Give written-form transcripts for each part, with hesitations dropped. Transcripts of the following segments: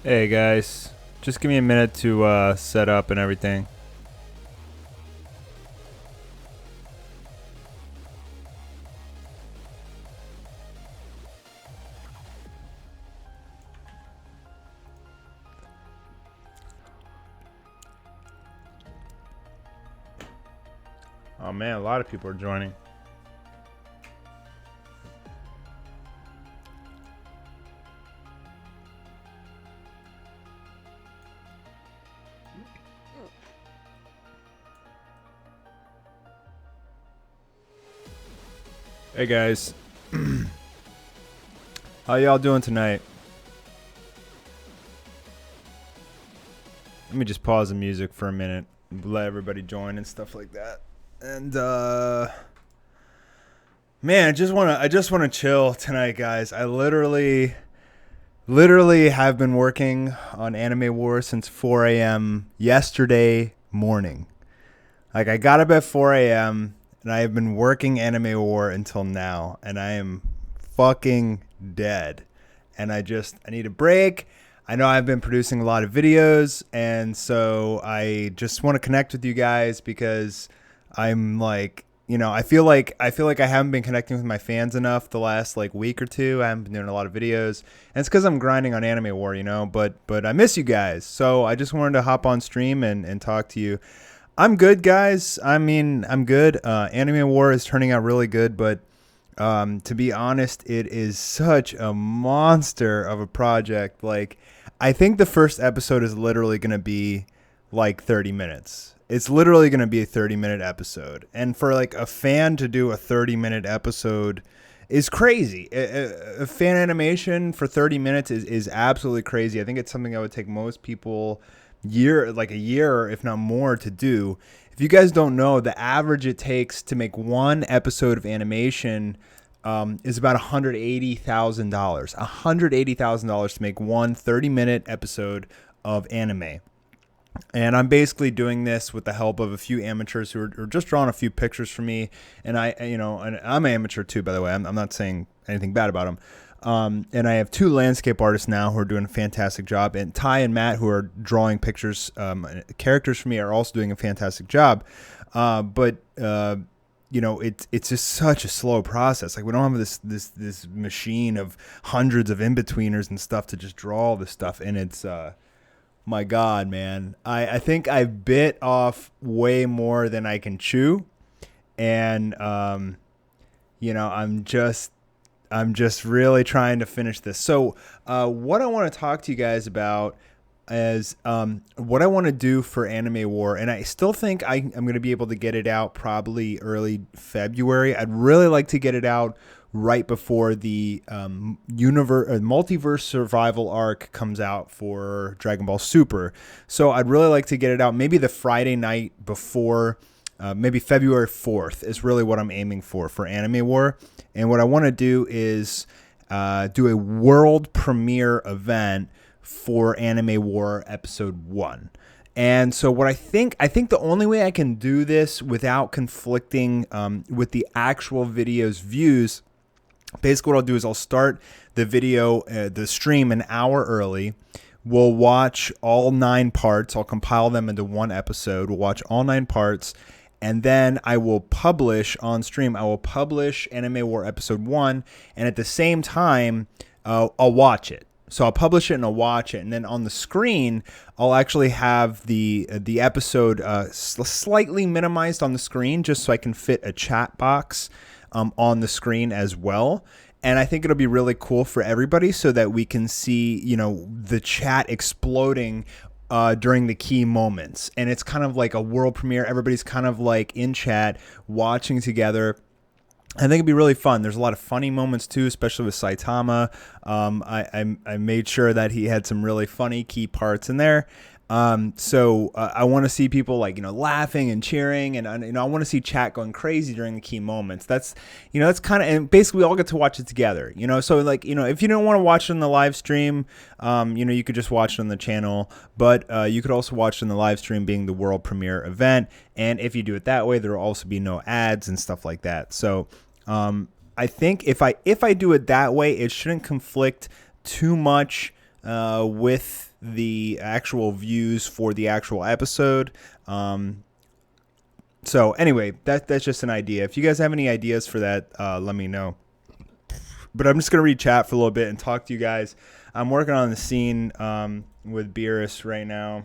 Hey guys, just give me a minute to set up and everything. Oh man, a lot of people are joining. Hey guys, how y'all doing tonight? Let me just pause the music for a minute, let everybody join and stuff like that. And man, I just wanna chill tonight, guys. I literally have been working on Anime War since 4 a.m. yesterday morning. Like, I got up at 4 a.m. and I have been working Anime War until now, and I am fucking dead. And I need a break. I know I've been producing a lot of videos, and so I just want to connect with you guys because I'm like, I feel like I haven't been connecting with my fans enough the last like week or two. I haven't been doing a lot of videos, and it's because I'm grinding on Anime War, But I miss you guys, so I just wanted to hop on stream and talk to you. I'm good, guys. I mean, I'm good. Anime War is turning out really good, but to be honest, it is such a monster of a project. Like, I think the first episode is literally going to be like 30 minutes. It's literally going to be a 30-minute episode. And for like a fan to do a 30-minute episode is crazy. A fan animation for 30 minutes is absolutely crazy. I think it's something that would take most people a year, if not more, to do. If you guys don't know, the average it takes to make one episode of animation is about $180,000. $180,000 to make one 30-minute episode of anime. And I'm basically doing this with the help of a few amateurs who are just drawing a few pictures for me. And and I'm an amateur too, by the way. I'm not saying anything bad about them. And I have two landscape artists now who are doing a fantastic job. And Ty and Matt, who are drawing pictures, characters for me, are also doing a fantastic job. But it's just such a slow process. Like, we don't have this machine of hundreds of in-betweeners and stuff to just draw all this stuff. And it's my God, man. I think I bit off way more than I can chew. And I'm just really trying to finish this. So what I want to talk to you guys about is what I want to do for Anime War. And I still think I'm going to be able to get it out probably early February. I'd really like to get it out right before the multiverse survival arc comes out for Dragon Ball Super. So I'd really like to get it out maybe the Friday night before. Maybe February 4th is really what I'm aiming for Anime War. And what I want to do is do a world premiere event for Anime War Episode 1. And so what I think the only way I can do this without conflicting with the actual video's views, basically what I'll do is I'll start the stream an hour early. We'll watch all 9 parts. I'll compile them into one episode. We'll watch all 9 parts. And then I will publish on stream. I will publish Anime War Episode 1. And at the same time, I'll watch it. So I'll publish it and I'll watch it. And then on the screen, I'll actually have the episode slightly minimized on the screen just so I can fit a chat box on the screen as well. And I think it'll be really cool for everybody so that we can see, the chat exploding during the key moments. And it's kind of like a world premiere. Everybody's kind of like in chat watching together. I think it'd be really fun. There's a lot of funny moments too, especially with Saitama. I made sure that he had some really funny key parts in there. So I want to see people laughing and cheering, and I want to see chat going crazy during the key moments. That's kind of, and basically we all get to watch it together. So if you don't want to watch it on the live stream, you could just watch it on the channel, but you could also watch it on the live stream being the world premiere event. And if you do it that way, there will also be no ads and stuff like that. So I think if I do it that way, it shouldn't conflict too much with the actual views for the actual episode. So anyway, that's just an idea. If you guys have any ideas for that, let me know. But I'm just going to read chat for a little bit and talk to you guys. I'm working on the scene with Beerus right now.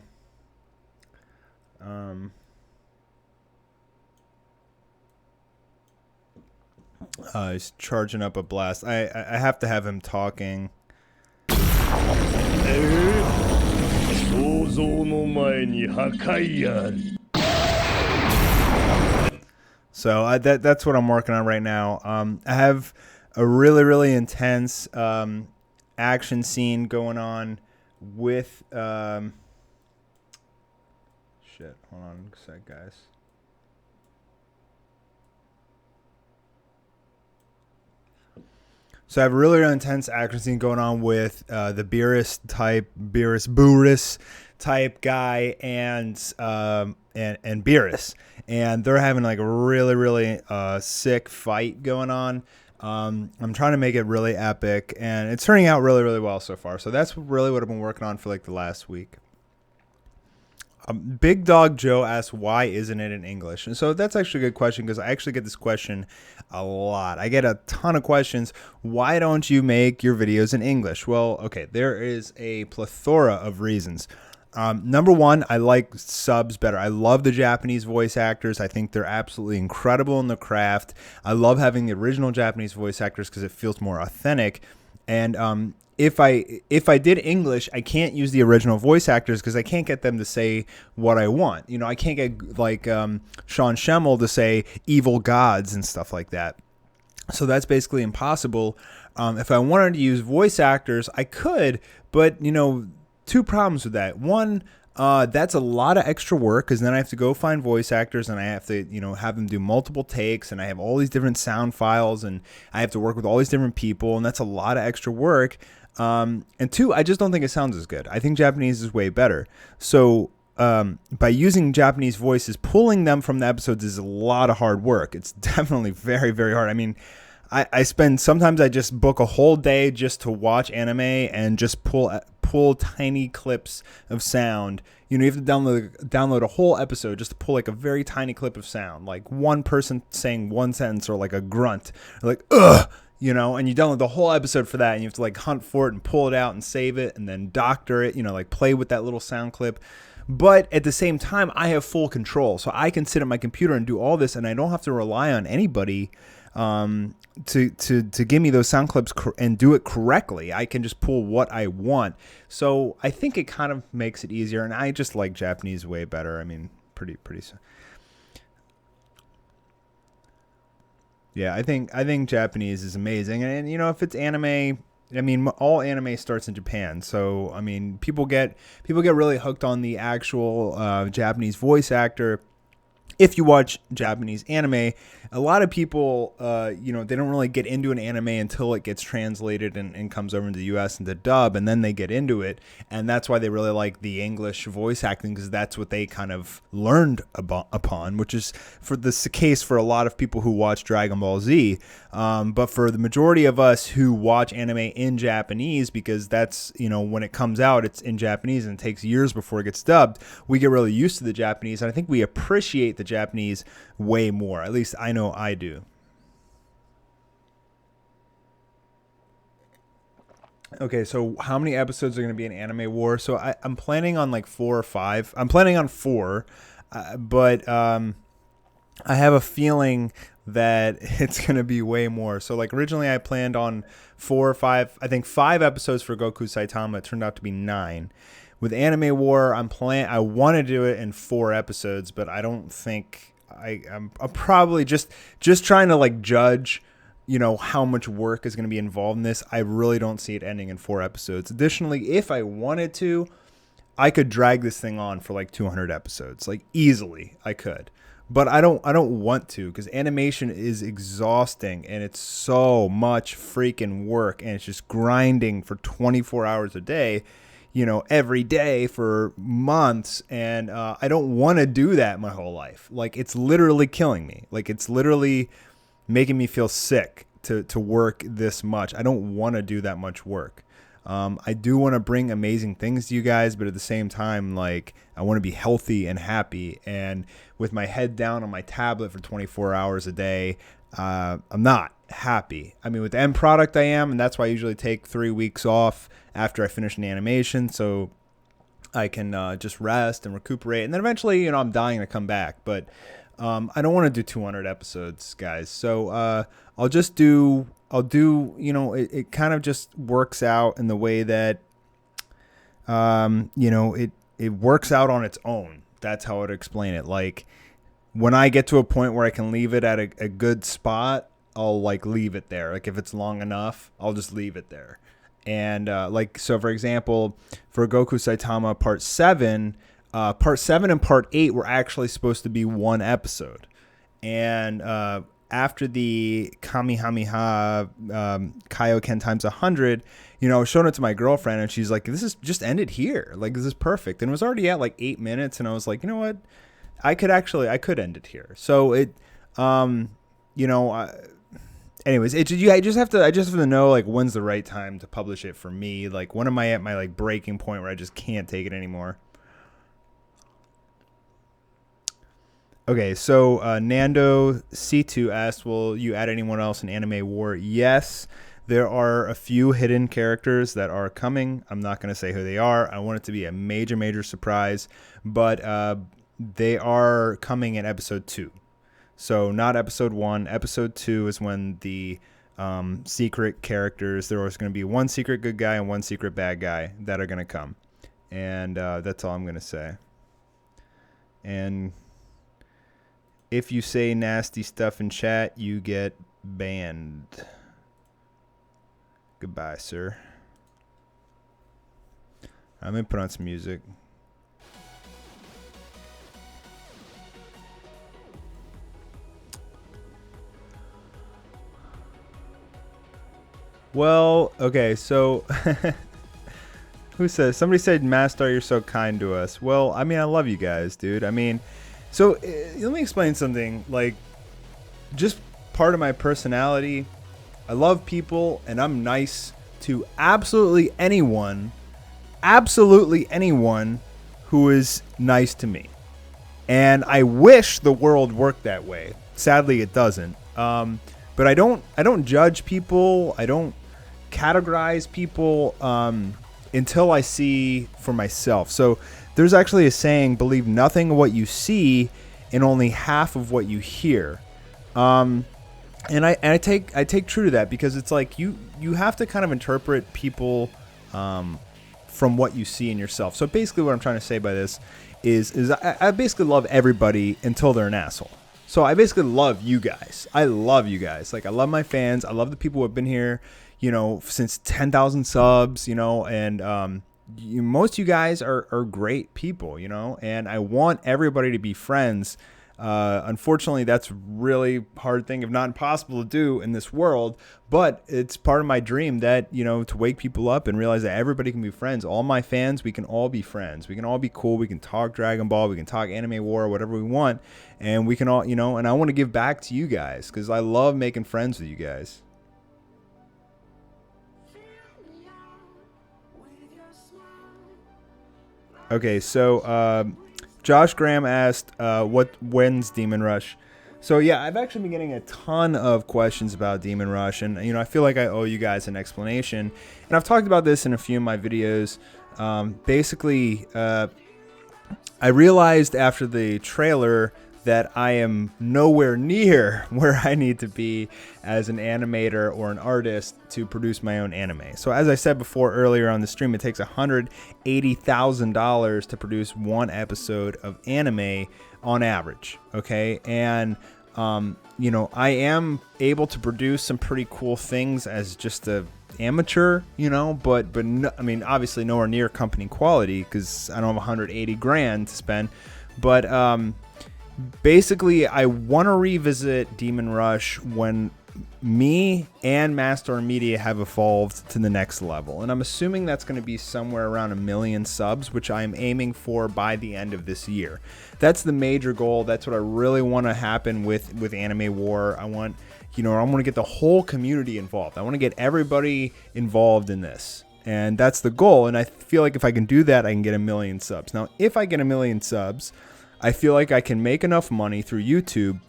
He's charging up a blast. I have to have him talking. So that's what I'm working on right now. I have a really, really intense action scene going on with... shit, hold on a sec, guys. So I have a really, really intense action scene going on with the Beerus type guy and Beerus, and they're having like a really, really sick fight going on. I'm trying to make it really epic, and it's turning out really, really well so far. So that's really what I've been working on for like the last week. Big Dog Joe asks, why isn't it in English? And so that's actually a good question, because I actually get this question a lot. I get a ton of questions. Why don't you make your videos in English? Well, okay, there is a plethora of reasons. Number one, I like subs better. I love the Japanese voice actors. I think they're absolutely incredible in the craft. I love having the original Japanese voice actors because it feels more authentic. And if I did English, I can't use the original voice actors because I can't get them to say what I want. You know, I can't get like Sean Schemmel to say evil gods and stuff like that. So that's basically impossible. If I wanted to use voice actors, I could, but you know, two problems with that. One, that's a lot of extra work because then I have to go find voice actors and I have to, you know, have them do multiple takes, and I have all these different sound files and I have to work with all these different people, and that's a lot of extra work. And two, I just don't think it sounds as good. I think Japanese is way better. So by using Japanese voices, pulling them from the episodes is a lot of hard work. It's definitely very, very hard. I mean, sometimes I just book a whole day just to watch anime and just pull tiny clips of sound. You know, you have to download a whole episode just to pull like a very tiny clip of sound, like one person saying one sentence or like a grunt, or like ugh, you know, and you download the whole episode for that, and you have to like hunt for it and pull it out and save it and then doctor it, you know, like play with that little sound clip. But at the same time, I have full control, so I can sit at my computer and do all this, and I don't have to rely on anybody to give me those sound clips and do it correctly. I can just pull what I want. So I think it kind of makes it easier, and I just like Japanese way better. I mean, pretty. Yeah, I think Japanese is amazing, and you know, if it's anime, I mean, all anime starts in Japan, so I mean, people get really hooked on the actual Japanese voice actor. If you watch Japanese anime, a lot of people, you know, they don't really get into an anime until it gets translated and comes over into the U.S. into dub, and then they get into it. And that's why they really like the English voice acting, because that's what they kind of learned upon, which is for the case for a lot of people who watch Dragon Ball Z. But for the majority of us who watch anime in Japanese, because that's, you know, when it comes out, it's in Japanese and it takes years before it gets dubbed, we get really used to the Japanese. And I think we appreciate the Japanese way more. At least I know I do. Okay, so how many episodes are going to be in Anime War? So I'm planning on like 4 or 5. I'm planning on 4, but I have a feeling that it's going to be way more. So like originally I planned on 4 or 5, I think 5 episodes for Goku Saitama. It turned out to be 9. With Anime War, I want to do it in 4 episodes, but I don't think I'm probably just trying to like judge, you know, how much work is going to be involved in this. I really don't see it ending in 4 episodes. Additionally, if I wanted to, I could drag this thing on for like 200 episodes, like easily I could. But I don't want to, because animation is exhausting and it's so much freaking work, and it's just grinding for 24 hours a day, you know, every day for months. And I don't want to do that my whole life. Like, it's literally killing me. Like, it's literally making me feel sick to work this much. I don't want to do that much work. I do want to bring amazing things to you guys, but at the same time, like, I want to be healthy and happy. And with my head down on my tablet for 24 hours a day, I'm not happy. I mean, with the end product I am, and that's why I usually take 3 weeks off after I finish an animation, so I can just rest and recuperate. And then eventually, I'm dying to come back. But I don't want to do 200 episodes, guys. So I'll do, it kind of just works out in the way that, it works out on its own. That's how I'd explain it. Like, when I get to a point where I can leave it at a good spot, I'll like leave it there. Like, if it's long enough, I'll just leave it there. And so for example, for Goku Saitama Part 7 and Part 8 were actually supposed to be one episode. And after the Kamehameha Kaioken times 100, I was showing it to my girlfriend, and she's like, this is just ended here. Like, this is perfect. And it was already at like 8 minutes, and I was like, you know what? I could end it here. So it, anyways, I just have to know, like, when's the right time to publish it for me. Like, when am I at my like breaking point where I just can't take it anymore? Okay, so Nando C2 asked, will you add anyone else in Anime War? Yes, there are a few hidden characters that are coming. I'm not going to say who they are. I want it to be a major, major surprise, but they are coming in episode 2. So not episode 1. Episode 2 is when the secret characters, there was going to be one secret good guy and one secret bad guy that are going to come. And that's all I'm going to say. And if you say nasty stuff in chat, you get banned. Goodbye, sir. I'm going to put on some music. Well, okay, so who says? Somebody said, Mastar, you're so kind to us. Well, I mean, I love you guys, dude. I mean, so let me explain something. Like, just part of my personality, I love people, and I'm nice to absolutely anyone who is nice to me. And I wish the world worked that way. Sadly, it doesn't. But I don't judge people. I don't categorize people until I see for myself. So there's actually a saying, believe nothing of what you see and only half of what you hear. And I take true to that, because it's like you have to kind of interpret people from what you see in yourself. So basically what I'm trying to say by this is I basically love everybody until they're an asshole. So I basically love you guys. I love you guys. Like, I love my fans. I love the people who have been here, since 10,000 subs, and most of you guys are great people, and I want everybody to be friends. Unfortunately, that's really hard thing, if not impossible to do in this world, but it's part of my dream that, to wake people up and realize that everybody can be friends. All my fans, we can all be friends. We can all be cool. We can talk Dragon Ball. We can talk Anime War, whatever we want. And we can all, and I want to give back to you guys, because I love making friends with you guys. Okay, so Josh Graham asked, when's Demon Rush? So yeah, I've actually been getting a ton of questions about Demon Rush, and I feel like I owe you guys an explanation. And I've talked about this in a few of my videos. Basically, I realized after the trailer that I am nowhere near where I need to be as an animator or an artist to produce my own anime. So as I said before earlier on the stream, it takes $180,000 to produce one episode of anime on average. Okay. And, I am able to produce some pretty cool things as just a amateur, but no, I mean, obviously nowhere near company quality, because I don't have 180 grand to spend, but, basically, I want to revisit Demon Rush when me and Mastar Media have evolved to the next level. And I'm assuming that's going to be somewhere around 1 million subs, which I'm aiming for by the end of this year. That's the major goal. That's what I really want to happen with Anime War. I want to get the whole community involved. I want to get everybody involved in this. And that's the goal. And I feel like if I can do that, I can get 1 million subs. Now, if I get 1 million subs, I feel like I can make enough money through YouTube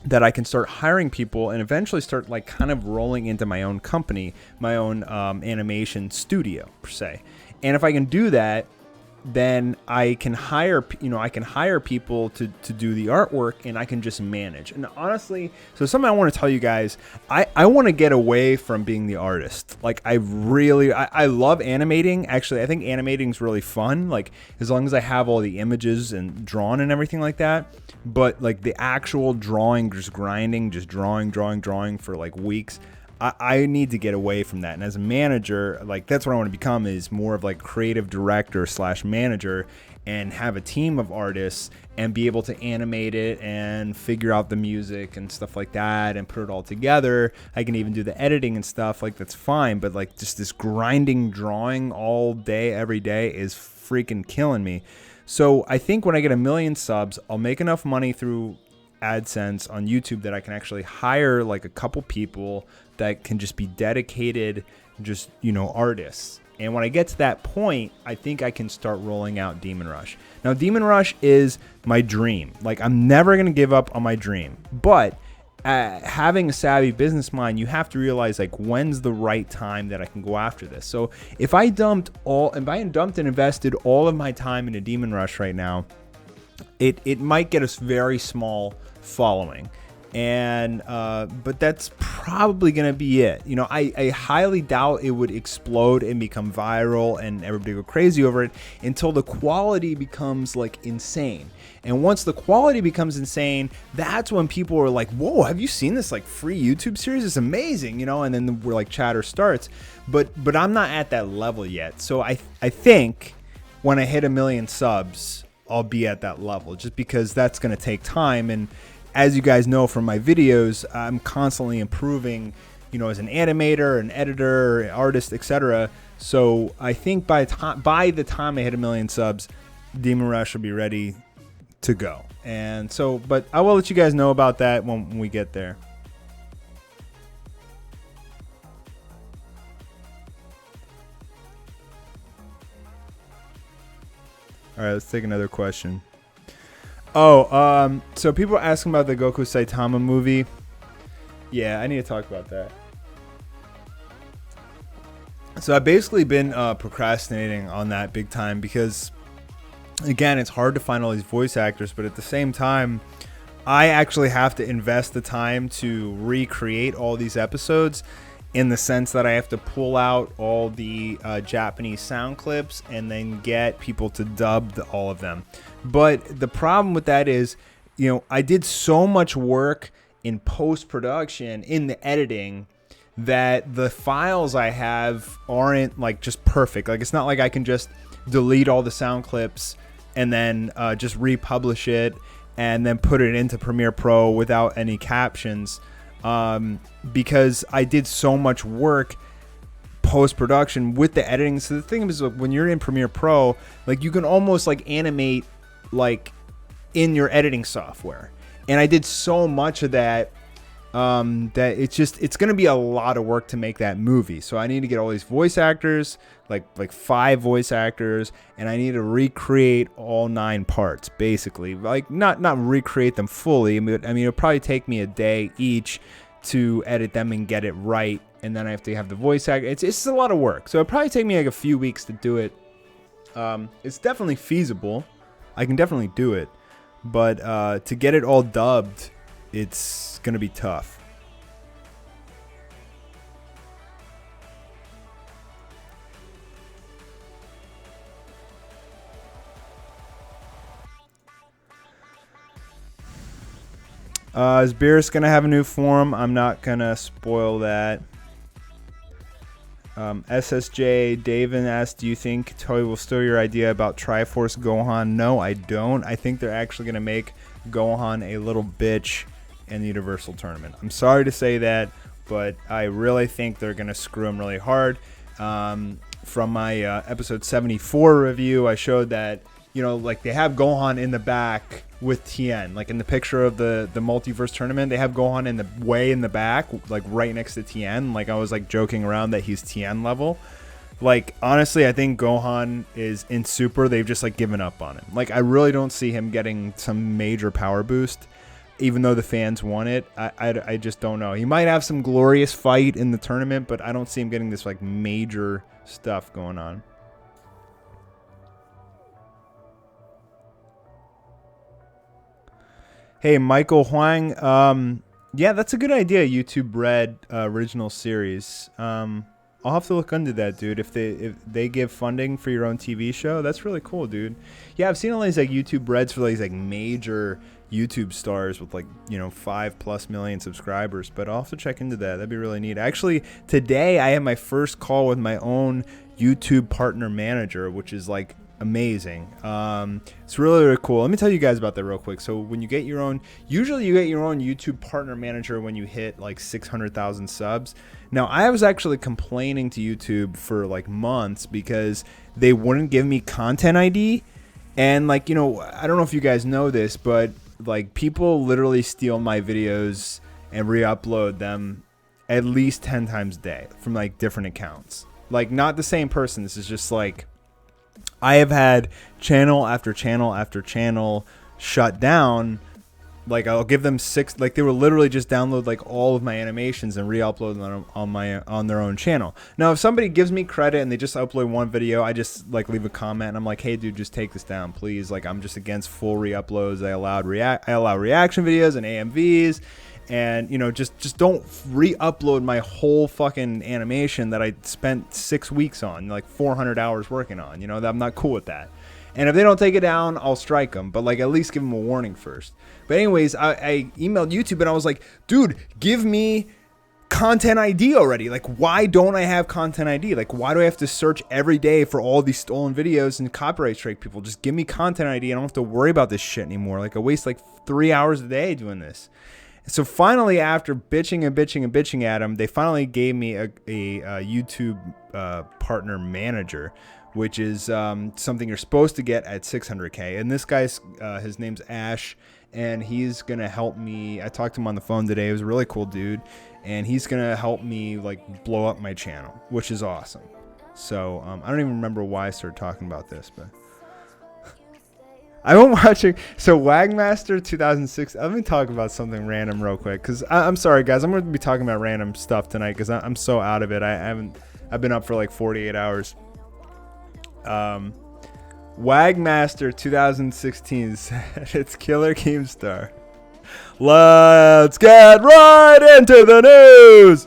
that I can start hiring people and eventually start like kind of rolling into my own company, my own animation studio per se. And if I can do that, then I can hire people to do the artwork, and I can just manage. And honestly, so something I want to tell you guys, I want to get away from being the artist. Like I love animating. Actually, I think animating is really fun. Like as long as I have all the images and drawn and everything like that. But like the actual drawing, just grinding, just drawing for like weeks, I need to get away from that. And as a manager, like that's what I want to become, is more of like creative director / manager, and have a team of artists and be able to animate it and figure out the music and stuff like that and put it all together. I can even do the editing and stuff, like that's fine. But like just this grinding drawing all day, every day is freaking killing me. So I think when I get 1 million subs, I'll make enough money through AdSense on YouTube that I can actually hire like a couple people that can just be dedicated, just, artists. And when I get to that point, I think I can start rolling out Demon Rush. Now, Demon Rush is my dream. Like, I'm never going to give up on my dream. But having a savvy business mind, you have to realize, like, when's the right time that I can go after this. So if I dumped and invested all of my time into Demon Rush right now, it might get us very small following. And but that's probably gonna be it. I highly doubt it would explode and become viral and everybody go crazy over it until the quality becomes like insane. And once the quality becomes insane, that's when people are like, whoa, have you seen this like free YouTube series? It's amazing, and then we're like chatter starts. But I'm not at that level yet. So I think when I hit 1 million subs, I'll be at that level, just because that's gonna take time. And as you guys know from my videos, I'm constantly improving, as an animator, an editor, an artist, etc. So I think by the time I hit 1 million subs, Demon Rush will be ready to go. And so, but I will let you guys know about that when we get there. All right, let's take another question. So people are asking about the Goku Saitama movie. Yeah, I need to talk about that. So I've basically been procrastinating on that big time because, again, it's hard to find all these voice actors, but at the same time, I actually have to invest the time to recreate all these episodes, in the sense that I have to pull out all the Japanese sound clips and then get people to dub all of them. But the problem with that is, I did so much work in post-production, in the editing, that the files I have aren't like just perfect. Like, it's not like I can just delete all the sound clips and then just republish it and then put it into Premiere Pro without any captions. Because I did so much work post-production with the editing. So the thing is, like, when you're in Premiere Pro, like, you can almost like animate like in your editing software. And I did so much of that that it's going to be a lot of work to make that movie. So I need to get all these voice actors, like 5 voice actors, and I need to recreate all 9 parts, basically. Like, not recreate them fully. I mean, it'll probably take me a day each to edit them and get it right, and then I have to have the voice actor. It's a lot of work, so it'll probably take me like a few weeks to do it. It's definitely feasible. I can definitely do it, but to get it all dubbed, it's gonna be tough. Is Beerus gonna have a new form? I'm not gonna spoil that. SSJ Davin asked, do you think Toei will steal your idea about Triforce Gohan? No, I don't. I think they're actually gonna make Gohan a little bitch in the Universal Tournament. I'm sorry to say that, but I really think they're gonna screw him really hard. From my episode 74 review, I showed that, like, they have Gohan in the back with Tien. Like, in the picture of the multiverse tournament, they have Gohan way in the back, like right next to Tien. Like, I was like joking around that he's Tien level. Like, honestly, I think Gohan is in Super. They've just like given up on him. Like, I really don't see him getting some major power boost, even though the fans want it. I just don't know. He might have some glorious fight in the tournament, but I don't see him getting this like major stuff going on. Hey, Michael Huang. Yeah, that's a good idea. YouTube Red original series. I'll have to look into that, dude. If they give funding for your own TV show, that's really cool, dude. Yeah, I've seen all these like YouTube Reds for these like major YouTube stars with like 5+ million subscribers. But I'll have to check into that. That'd be really neat. Actually, today I had my first call with my own YouTube partner manager, which is like amazing. It's really, really cool. Let me tell you guys about that real quick. So when you get your own, usually you get your own YouTube partner manager when you hit like 600,000 subs. Now, I was actually complaining to YouTube for like months because they wouldn't give me content ID. And like, I don't know if you guys know this, but like people literally steal my videos and re-upload them at least 10 times a day from like different accounts. Like not the same person. This is just like, I have had channel after channel after channel shut down. Like I'll give them 6, like they will literally just download like all of my animations and re-upload them on their own channel. Now, if somebody gives me credit and they just upload one video, I just like leave a comment and I'm like, hey dude, just take this down, please. Like I'm just against full re-uploads. I allow reaction videos and AMVs. And just don't re-upload my whole fucking animation that I spent 6 weeks on, like 400 hours working on. I'm not cool with that. And if they don't take it down, I'll strike them. But like at least give them a warning first. But anyways, I emailed YouTube and I was like, dude, give me content ID already. Like, why don't I have content ID? Like, why do I have to search every day for all these stolen videos and copyright strike people? Just give me content ID. I don't have to worry about this shit anymore. Like I waste like 3 hours a day doing this. So finally, after bitching at them, they finally gave me a YouTube partner manager, which is something you're supposed to get at 600K. And this guy's, his name's Ash, and he's going to help me. I talked to him on the phone today. He was a really cool dude. And he's going to help me like blow up my channel, which is awesome. So I don't even remember why I started talking about this, but I've been watching. So Wagmaster 2006. Let me talk about something random real quick, because I'm sorry guys, I'm going to be talking about random stuff tonight because I'm so out of it. I've been up for like 48 hours. Wagmaster 2016 said it's Killer Keemstar. Let's get right into the news.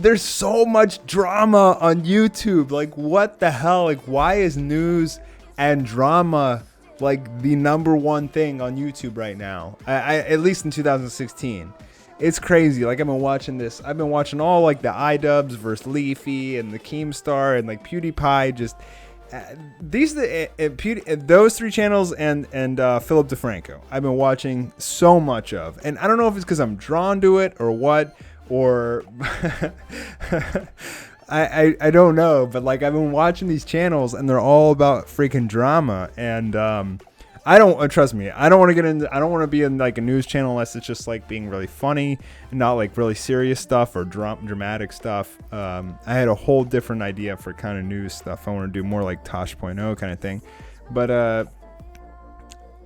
There's so much drama on YouTube. Like what the hell? Like why is news and drama like the #1 thing on YouTube right now? I at least in 2016. It's crazy. Like I've been watching this. I've been watching all like the iDubbbz versus Leafy and the Keemstar and like PewDiePie. Just those 3 channels and Philip DeFranco. I've been watching so much of, and I don't know if it's because I'm drawn to it or what, or I don't know, but like I've been watching these channels and they're all about freaking drama, and I don't trust me. I don't want to get into. I don't want to be in like a news channel unless it's just like being really funny and not like really serious stuff or dramatic stuff. I had a whole different idea for kind of news stuff. I want to do more like Tosh.0 kind of thing, but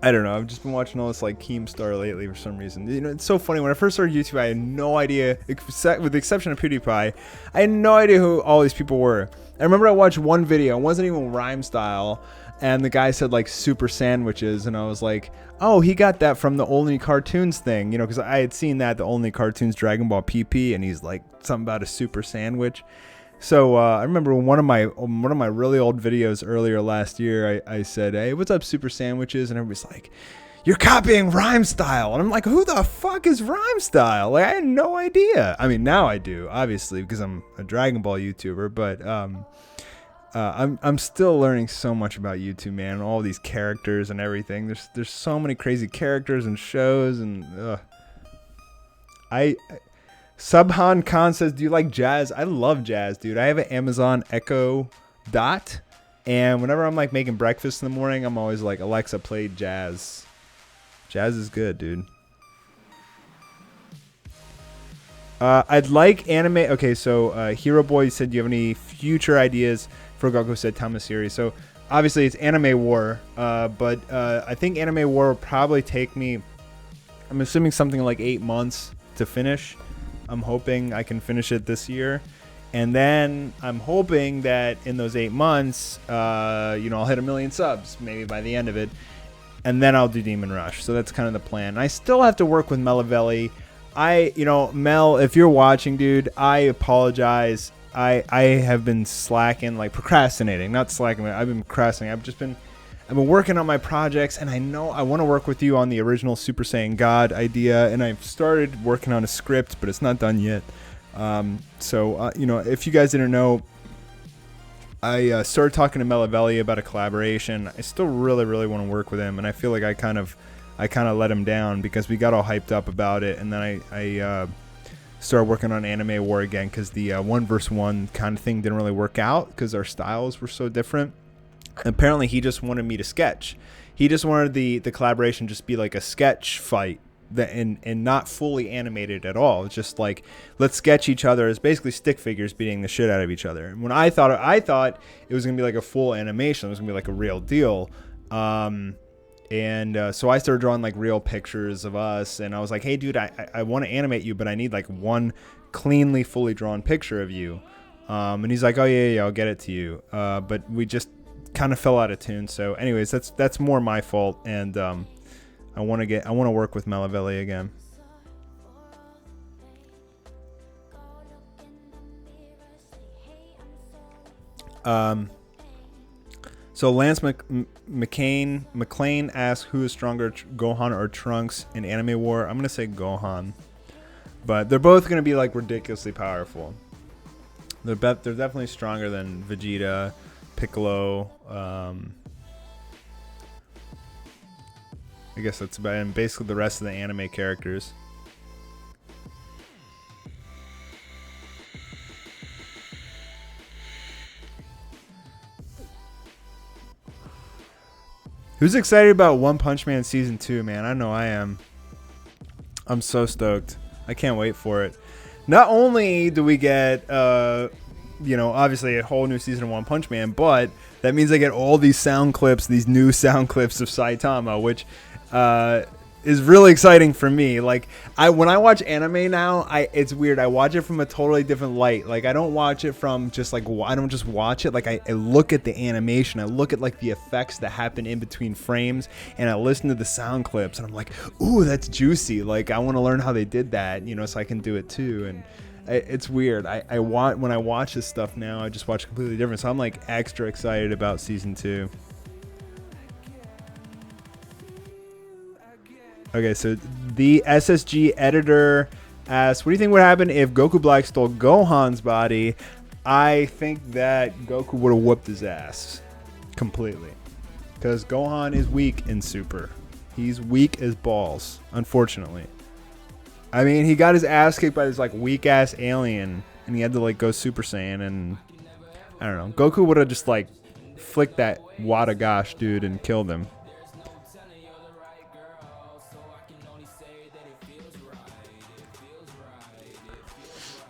I don't know. I've just been watching all this like Keemstar lately for some reason. It's so funny. When I first started YouTube, I had no idea, with the exception of PewDiePie, I had no idea who all these people were. I remember I watched one video. It wasn't even rhyme style. And the guy said like super sandwiches. And I was like, oh, he got that from the Only Cartoons thing. Because I had seen that, the Only Cartoons Dragon Ball PP. And he's like something about a super sandwich. So I remember one of my really old videos earlier last year, I said, hey, what's up, super sandwiches? And everybody's like, you're copying rhyme style. And I'm like, who the fuck is rhyme style? Like, I had no idea. I mean, now I do, obviously, because I'm a Dragon Ball YouTuber. But I'm still learning so much about YouTube, man. All these characters and everything. There's so many crazy characters and shows, and Subhan Khan says, do you like jazz? I love jazz, dude. I have an Amazon Echo Dot, and whenever I'm like making breakfast in the morning, I'm always like, Alexa, play jazz. Jazz is good, dude. I'd like anime. Okay, so Hero Boy said, "Do you have any future ideas for Goku?" Said Tama series. So obviously it's Anime War, but I think Anime War will probably take me. I'm assuming something like 8 months to finish. I'm hoping I can finish it this year, and then I'm hoping that in those 8 months, I'll hit 1 million subs maybe by the end of it, and then I'll do Demon Rush. So that's kind of the plan. I still have to work with Melavelli. Mel, if you're watching, dude, I apologize. I have been slacking, like procrastinating, not slacking. I've been procrastinating. I've been working on my projects, and I know I want to work with you on the original Super Saiyan God idea, and I've started working on a script, but it's not done yet. If you guys didn't know, I started talking to Melavelli about a collaboration. I still really, really want to work with him, and I feel like I kind of let him down because we got all hyped up about it, and then I started working on Anime War again because the 1v1 kind of thing didn't really work out because our styles were so different. Apparently, he just wanted me to sketch. He just wanted the collaboration just be like a sketch fight and not fully animated at all. It's just like, let's sketch each other as basically stick figures beating the shit out of each other. And when I thought it was gonna be like a full animation, it was gonna be like a real deal. So I started drawing like real pictures of us, and I was like, hey dude, I want to animate you, but I need like one cleanly fully drawn picture of you. And he's like, oh yeah, I'll get it to you. But we just kind of fell out of tune. So anyways, that's more my fault, and I want to work with Melavelli again. So Lance McLean asks, who is stronger, Gohan or Trunks in Anime War? I'm gonna say Gohan, but they're both gonna be like ridiculously powerful. They're definitely stronger than Vegeta, Piccolo. I guess that's about it. And basically the rest of the anime characters. Who's excited about One Punch Man Season 2, man? I know I am. I'm so stoked. I can't wait for it. Not only do we get, obviously a whole new season of One Punch Man, but that means I get all these sound clips, these new sound clips of Saitama, which is really exciting for me. Like, when I watch anime now, it's weird. I watch it from a totally different light. Like, I don't watch it from just like, I don't just watch it. Like, I look at the animation. I look at like the effects that happen in between frames, and I listen to the sound clips, and I'm like, ooh, that's juicy. Like, I want to learn how they did that, so I can do it too. And it's weird. When I watch this stuff now, I just watch completely different. So I'm like extra excited about season 2. Okay, so the SSG editor asks, what do you think would happen if Goku Black stole Gohan's body? I think that Goku would have whooped his ass completely, because Gohan is weak in Super. He's weak as balls, unfortunately. I mean, he got his ass kicked by this like weak ass alien, and he had to like go Super Saiyan, and I don't know. Goku would have just like flicked that Wadagash dude and killed him.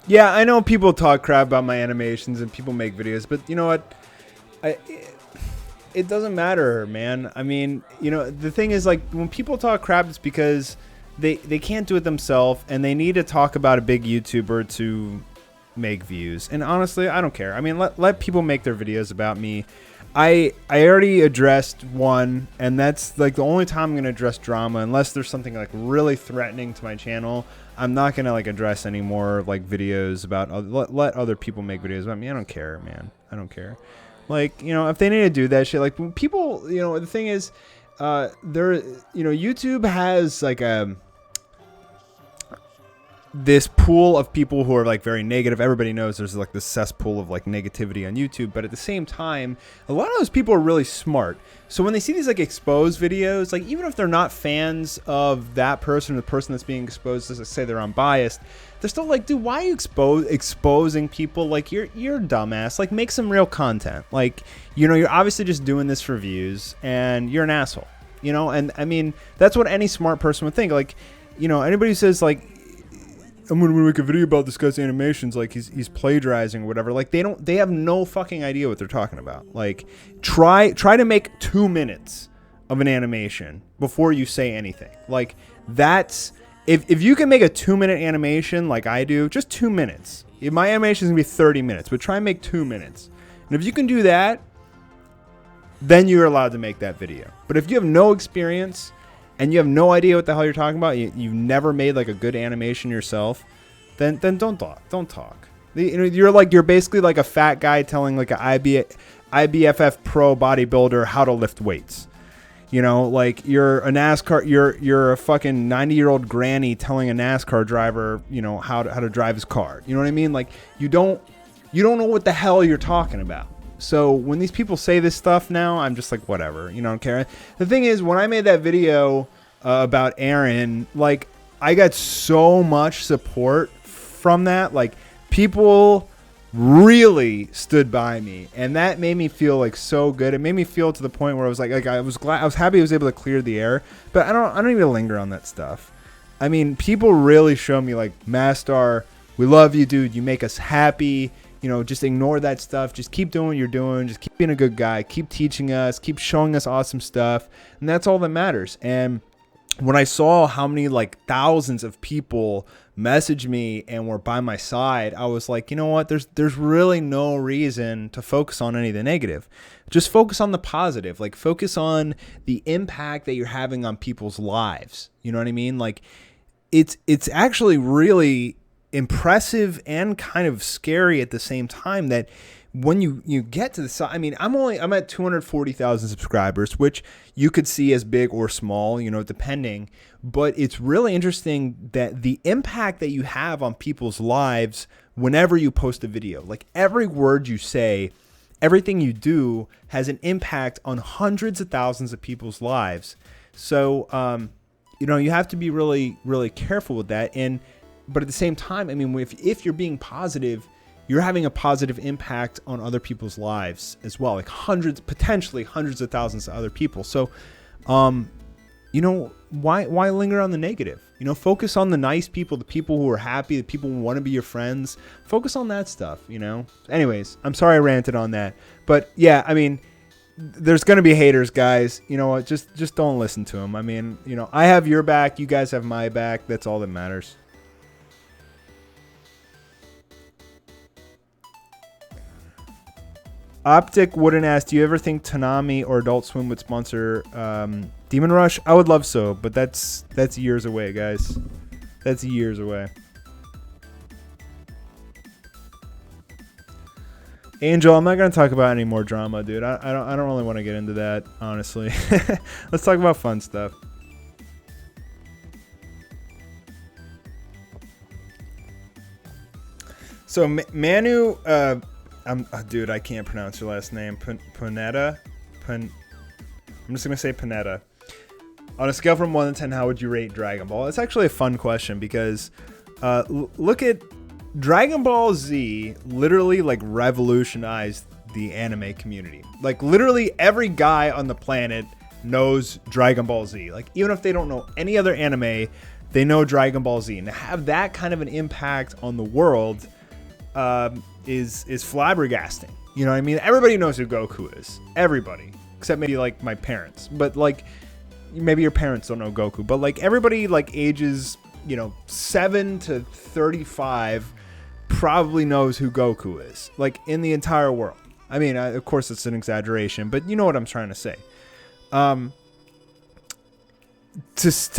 Yeah, I know people talk crap about my animations and people make videos, but you know what? It doesn't matter, man. I mean, the thing is, like, when people talk crap, it's because they can't do it themselves, and they need to talk about a big YouTuber to make views. And honestly, I don't care. I mean, let people make their videos about me. I already addressed one, and that's like the only time I'm going to address drama, unless there's something like really threatening to my channel. I'm not going to like address any more like videos about let other people make videos about me. I don't care, man. I don't care. Like, if they need to do that shit, like when people, the thing is, YouTube has like this pool of people who are like very negative. Everybody knows there's like this cesspool of like negativity on YouTube, but at the same time, a lot of those people are really smart. So when they see these like exposed videos, like even if they're not fans of that person or the person that's being exposed, let's say they're unbiased, they're still like, dude, why are you exposing people? Like, you're a dumbass. Like, make some real content. Like, you're obviously just doing this for views, and you're an asshole. And I mean, that's what any smart person would think. Like, anybody who says like, I'm gonna make a video about this guy's animations, like he's plagiarizing or whatever. Like they have no fucking idea what they're talking about. Like try to make 2 minutes of an animation before you say anything. Like that's if you can make a 2-minute animation like I do, just 2 minutes. My animation is gonna be 30 minutes, but try and make 2 minutes. And if you can do that, then you're allowed to make that video. But if you have no experience and you have no idea what the hell you're talking about, you've never made like a good animation yourself, then don't talk. You're basically like a fat guy telling like a IBFF pro bodybuilder how to lift weights. You know, like you're a NASCAR, you're a fucking 90-year-old granny telling a NASCAR driver, you know, how to drive his car. You know what I mean? Like you don't know what the hell you're talking about. So when these people say this stuff now, I'm just like, whatever, you know, I don't care. The thing is, when I made that video about Aaron, like I got so much support from that. Like people really stood by me, and that made me feel like so good. It made me feel to the point where I was like I was happy I was able to clear the air. But I don't even linger on that stuff. I mean, people really show me like, Mastar, we love you, dude. You make us happy. You know, just ignore that stuff. Just keep doing what you're doing. Just keep being a good guy. Keep teaching us. Keep showing us awesome stuff. And that's all that matters. And when I saw how many like thousands of people message me and were by my side, I was like, you know what? There's really no reason to focus on any of the negative. Just focus on the positive. Like focus on the impact that you're having on people's lives. You know what I mean? Like it's actually really impressive and kind of scary at the same time that when you get to the side, I mean, I'm at 240,000 subscribers, which you could see as big or small, you know, depending, but it's really interesting that the impact that you have on people's lives whenever you post a video, like every word you say, everything you do has an impact on hundreds of thousands of people's lives. So, you know, you have to be really, really careful with that. But at the same time, I mean, if you're being positive, you're having a positive impact on other people's lives as well, like potentially hundreds of thousands of other people. So, you know, why linger on the negative? You know, focus on the nice people, the people who are happy, the people who want to be your friends. Focus on that stuff, you know? Anyways, I'm sorry I ranted on that. But yeah, I mean, there's going to be haters, guys. You know what? Just don't listen to them. I mean, you know, I have your back. You guys have my back. That's all that matters. Optic Wooden asked, do you ever think Toonami or Adult Swim would sponsor Demon Rush? I would love so, but that's years away, guys. That's years away. Angel, I'm not gonna talk about any more drama, dude. I don't really want to get into that, honestly. Let's talk about fun stuff. So Manu, dude, I can't pronounce your last name. Panetta. I'm just gonna say Panetta. On a scale from 1 to 10, how would you rate Dragon Ball? It's actually a fun question because look at Dragon Ball Z. Literally, like, revolutionized the anime community. Like, literally every guy on the planet knows Dragon Ball Z. Like, even if they don't know any other anime, they know Dragon Ball Z. And to have that kind of an impact on the world is flabbergasting. You know what I mean? Everybody knows who Goku is. Everybody. Except maybe like my parents. But like maybe your parents don't know Goku. But like everybody like ages, you know, 7 to 35 probably knows who Goku is. Like in the entire world. I mean, of course it's an exaggeration, but you know what I'm trying to say. To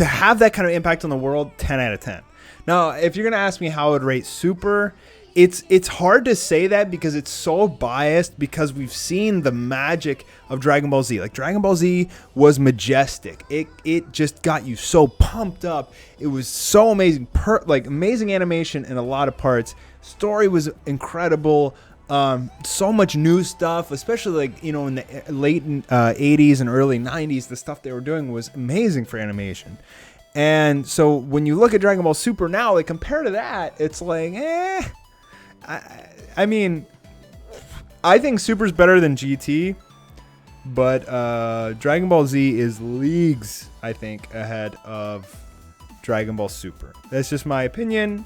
have that kind of impact on the world, 10 out of 10. Now, if you're going to ask me how I would rate Super, it's hard to say that because it's so biased because we've seen the magic of Dragon Ball Z. Like Dragon Ball Z was majestic. It just got you so pumped up. It was so amazing. Amazing animation in a lot of parts. Story was incredible. So much new stuff, especially like, you know, in the late 80s and early 90s, the stuff they were doing was amazing for animation. And so when you look at Dragon Ball Super now, like compared to that, it's like, I mean, I think Super's better than GT, but Dragon Ball Z is leagues, I think, ahead of Dragon Ball Super. That's just my opinion.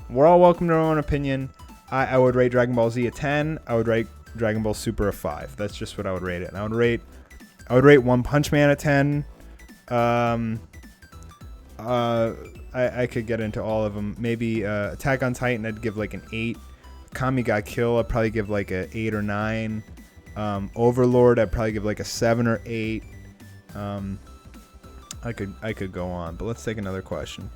we're all welcome to our own opinion. I would rate Dragon Ball Z a 10. I would rate Dragon Ball Super a 5. That's just what I would rate it. And I would rate One Punch Man a 10. I could get into all of them. Maybe Attack on Titan, I'd give like an 8. Kami Ga Kill, I'd probably give like a 8 or 9. Overlord, I'd probably give like a 7 or 8. I could go on, but let's take another question.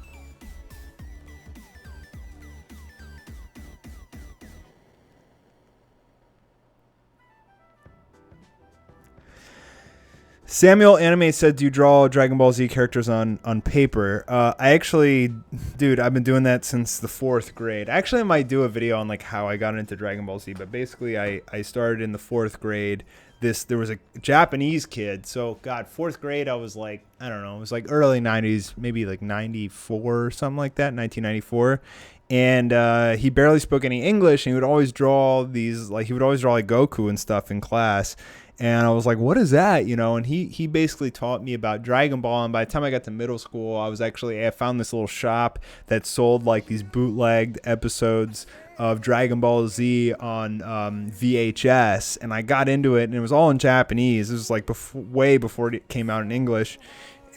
Samuel Anime said, do you draw Dragon Ball Z characters on paper? I actually, dude, I've been doing that since the 4th grade. Actually, I might do a video on like how I got into Dragon Ball Z, but basically I started in the 4th grade. There was a Japanese kid. So, God, 4th grade, I was like, I don't know, it was like early 90s, maybe like 94 or something like that, 1994. And he barely spoke any English, and he would always draw these, like, Goku and stuff in class. And I was like, what is that? You know, and he basically taught me about Dragon Ball. And by the time I got to middle school, I found this little shop that sold like these bootlegged episodes of Dragon Ball Z on VHS. And I got into it, and it was all in Japanese. It was like way before it came out in English.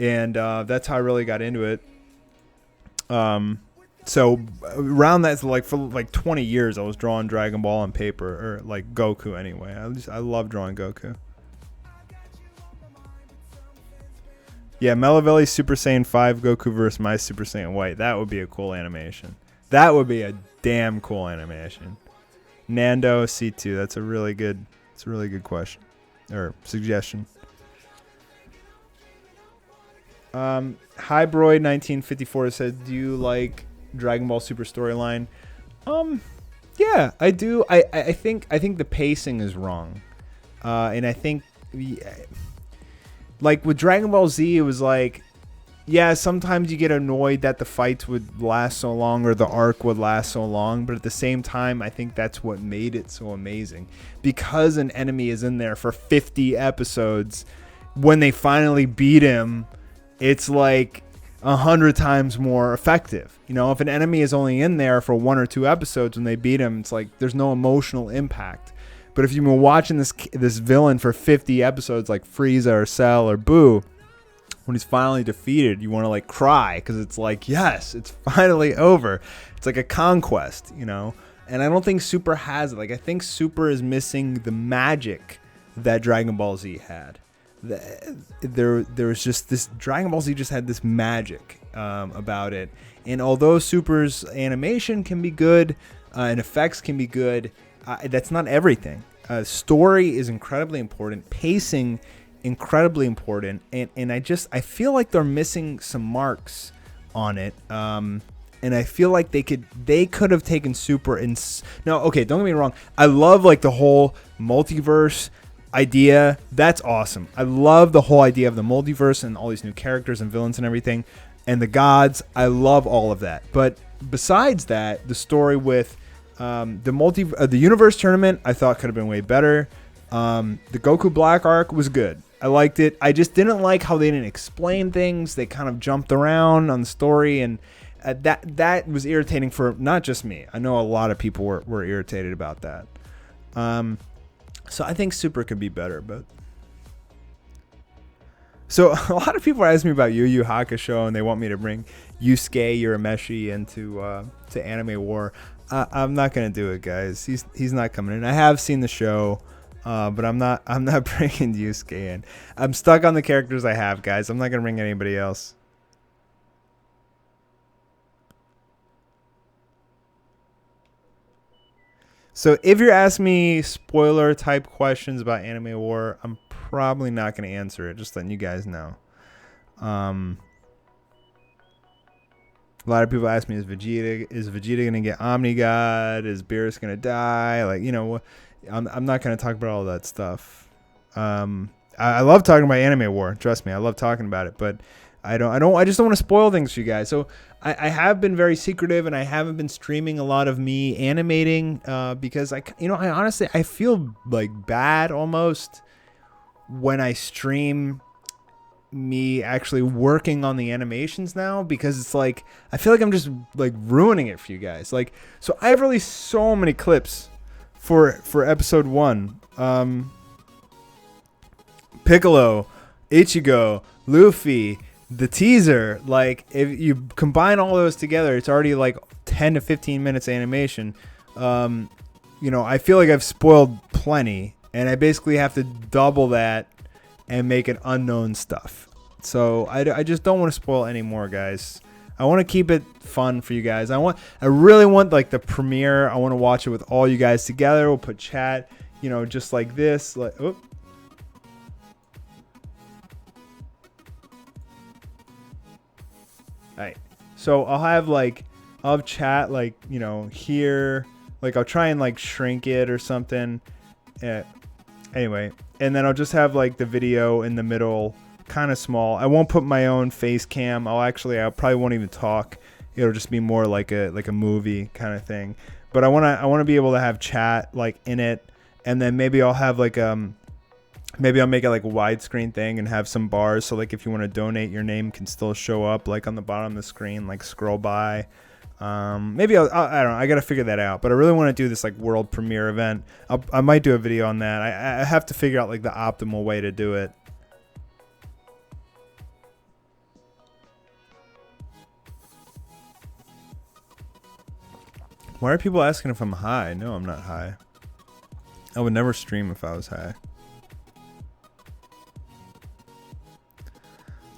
And that's how I really got into it. So around that, like for like 20 years, I was drawing Dragon Ball on paper, or like Goku anyway. I love drawing Goku. Yeah, Melavelli Super Saiyan 5 Goku versus my Super Saiyan White. That would be a cool animation. That would be a damn cool animation. Nando C2. That's a really good question or suggestion. Hybroid 1954 said, do you like Dragon Ball Super storyline? Yeah, I do. I think the pacing is wrong, and I think like with Dragon Ball Z, it was like, yeah, sometimes you get annoyed that the fights would last so long or the arc would last so long, but at the same time, I think that's what made it so amazing, because an enemy is in there for 50 episodes. When they finally beat him, it's like 100 times more effective. You know, if an enemy is only in there for 1 or 2 episodes, when they beat him, it's like there's no emotional impact. But if you've been watching this villain for 50 episodes, like Frieza or Cell or Boo, when he's finally defeated, you want to like cry, because it's like, yes, it's finally over. It's like a conquest, you know. And I don't think Super has it. Like, I think Super is missing the magic that Dragon Ball Z had. There was just this, Dragon Ball Z just had this magic about it. And although Super's animation can be good and effects can be good, that's not everything. Story is incredibly important. Pacing, incredibly important. And I feel like they're missing some marks on it. And I feel like they could have taken Super and no, okay, don't get me wrong. I love like the whole multiverse idea. That's awesome. I love the whole idea of the multiverse and all these new characters and villains and everything, and the gods. I love all of that. But besides that, the story with the universe tournament, I thought could have been way better. The Goku Black arc was good. I liked it. I just didn't like how they didn't explain things. They kind of jumped around on the story, and that was irritating for not just me. I know a lot of people were irritated about that. So I think Super could be better, but so a lot of people are asking me about Yu Yu Hakusho, and they want me to bring Yusuke Urameshi into to Anime War. I'm not gonna do it, guys. He's not coming in. I have seen the show, but I'm not bringing Yusuke in. I'm stuck on the characters I have, guys. I'm not gonna bring anybody else. So if you're asking me spoiler type questions about Anime War, I'm probably not going to answer it. Just letting you guys know. A lot of people ask me, is Vegeta going to get Omni God? Is Beerus going to die? Like, you know, I'm not going to talk about all that stuff. I love talking about Anime War. Trust me, I love talking about it, but I just don't want to spoil things for you guys. So I have been very secretive, and I haven't been streaming a lot of me animating because I honestly feel like bad almost when I stream me actually working on the animations now, because it's like I feel like I'm just like ruining it for you guys. Like, so I've released so many clips for episode 1. Piccolo, Ichigo, Luffy, the teaser. Like, if you combine all those together, it's already like 10 to 15 minutes of animation. You know, I feel like I've spoiled plenty, and I basically have to double that and make it unknown stuff. So I just don't want to spoil any more, guys. I want to keep it fun for you guys. I really want like the premiere. I want to watch it with all you guys together. We'll put chat, you know, just like this. Like, oh. Alright, so I'll have chat, like, you know, here, like I'll try and like shrink it or something. Anyway, and then I'll just have like the video in the middle, kind of small. I won't put my own face cam. I probably won't even talk. It'll just be more like a movie kind of thing. But I wanna be able to have chat like in it, and then maybe I'll have like maybe I'll make it like a widescreen thing and have some bars, so like if you want to donate, your name can still show up like on the bottom of the screen, like scroll by. Maybe I don't know. I got to figure that out, but I really want to do this like world premiere event. I might do a video on that. I have to figure out like the optimal way to do it. Why are people asking if I'm high? No, I'm not high. I would never stream if I was high.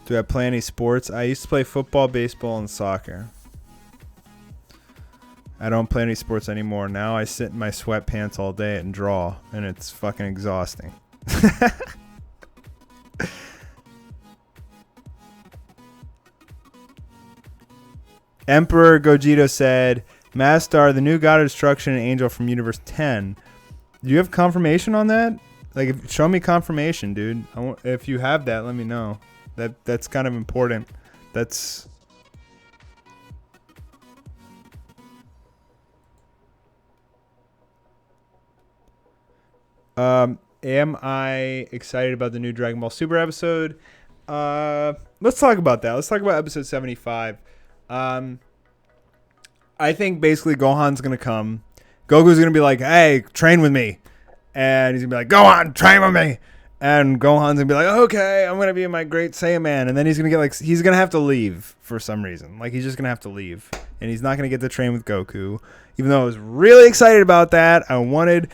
Do I play any sports? I used to play football, baseball, and soccer. I don't play any sports anymore. Now I sit in my sweatpants all day and draw, and it's fucking exhausting. Emperor Gogito said, Mastar, the new god of destruction and angel from Universe 10. Do you have confirmation on that? Like, show me confirmation, dude. If you have that, let me know. That's kind of important. That's... Am I excited about the new Dragon Ball Super episode? Let's talk about that. Let's talk about episode 75. I think basically Gohan's going to come. Goku's going to be like, hey, train with me. And he's going to be like, go on, train with me. And Gohan's going to be like, okay, I'm going to be my great Saiyaman. And then he's going to get like, he's going to have to leave for some reason. Like, he's just going to have to leave. And he's not going to get to train with Goku. Even though I was really excited about that. I wanted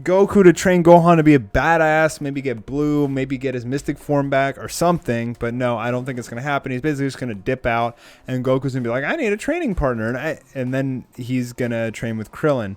Goku to train Gohan to be a badass, maybe get blue, maybe get his mystic form back or something, but no, I don't think it's going to happen. He's basically just going to dip out, and Goku's going to be like, I need a training partner, and then he's going to train with Krillin,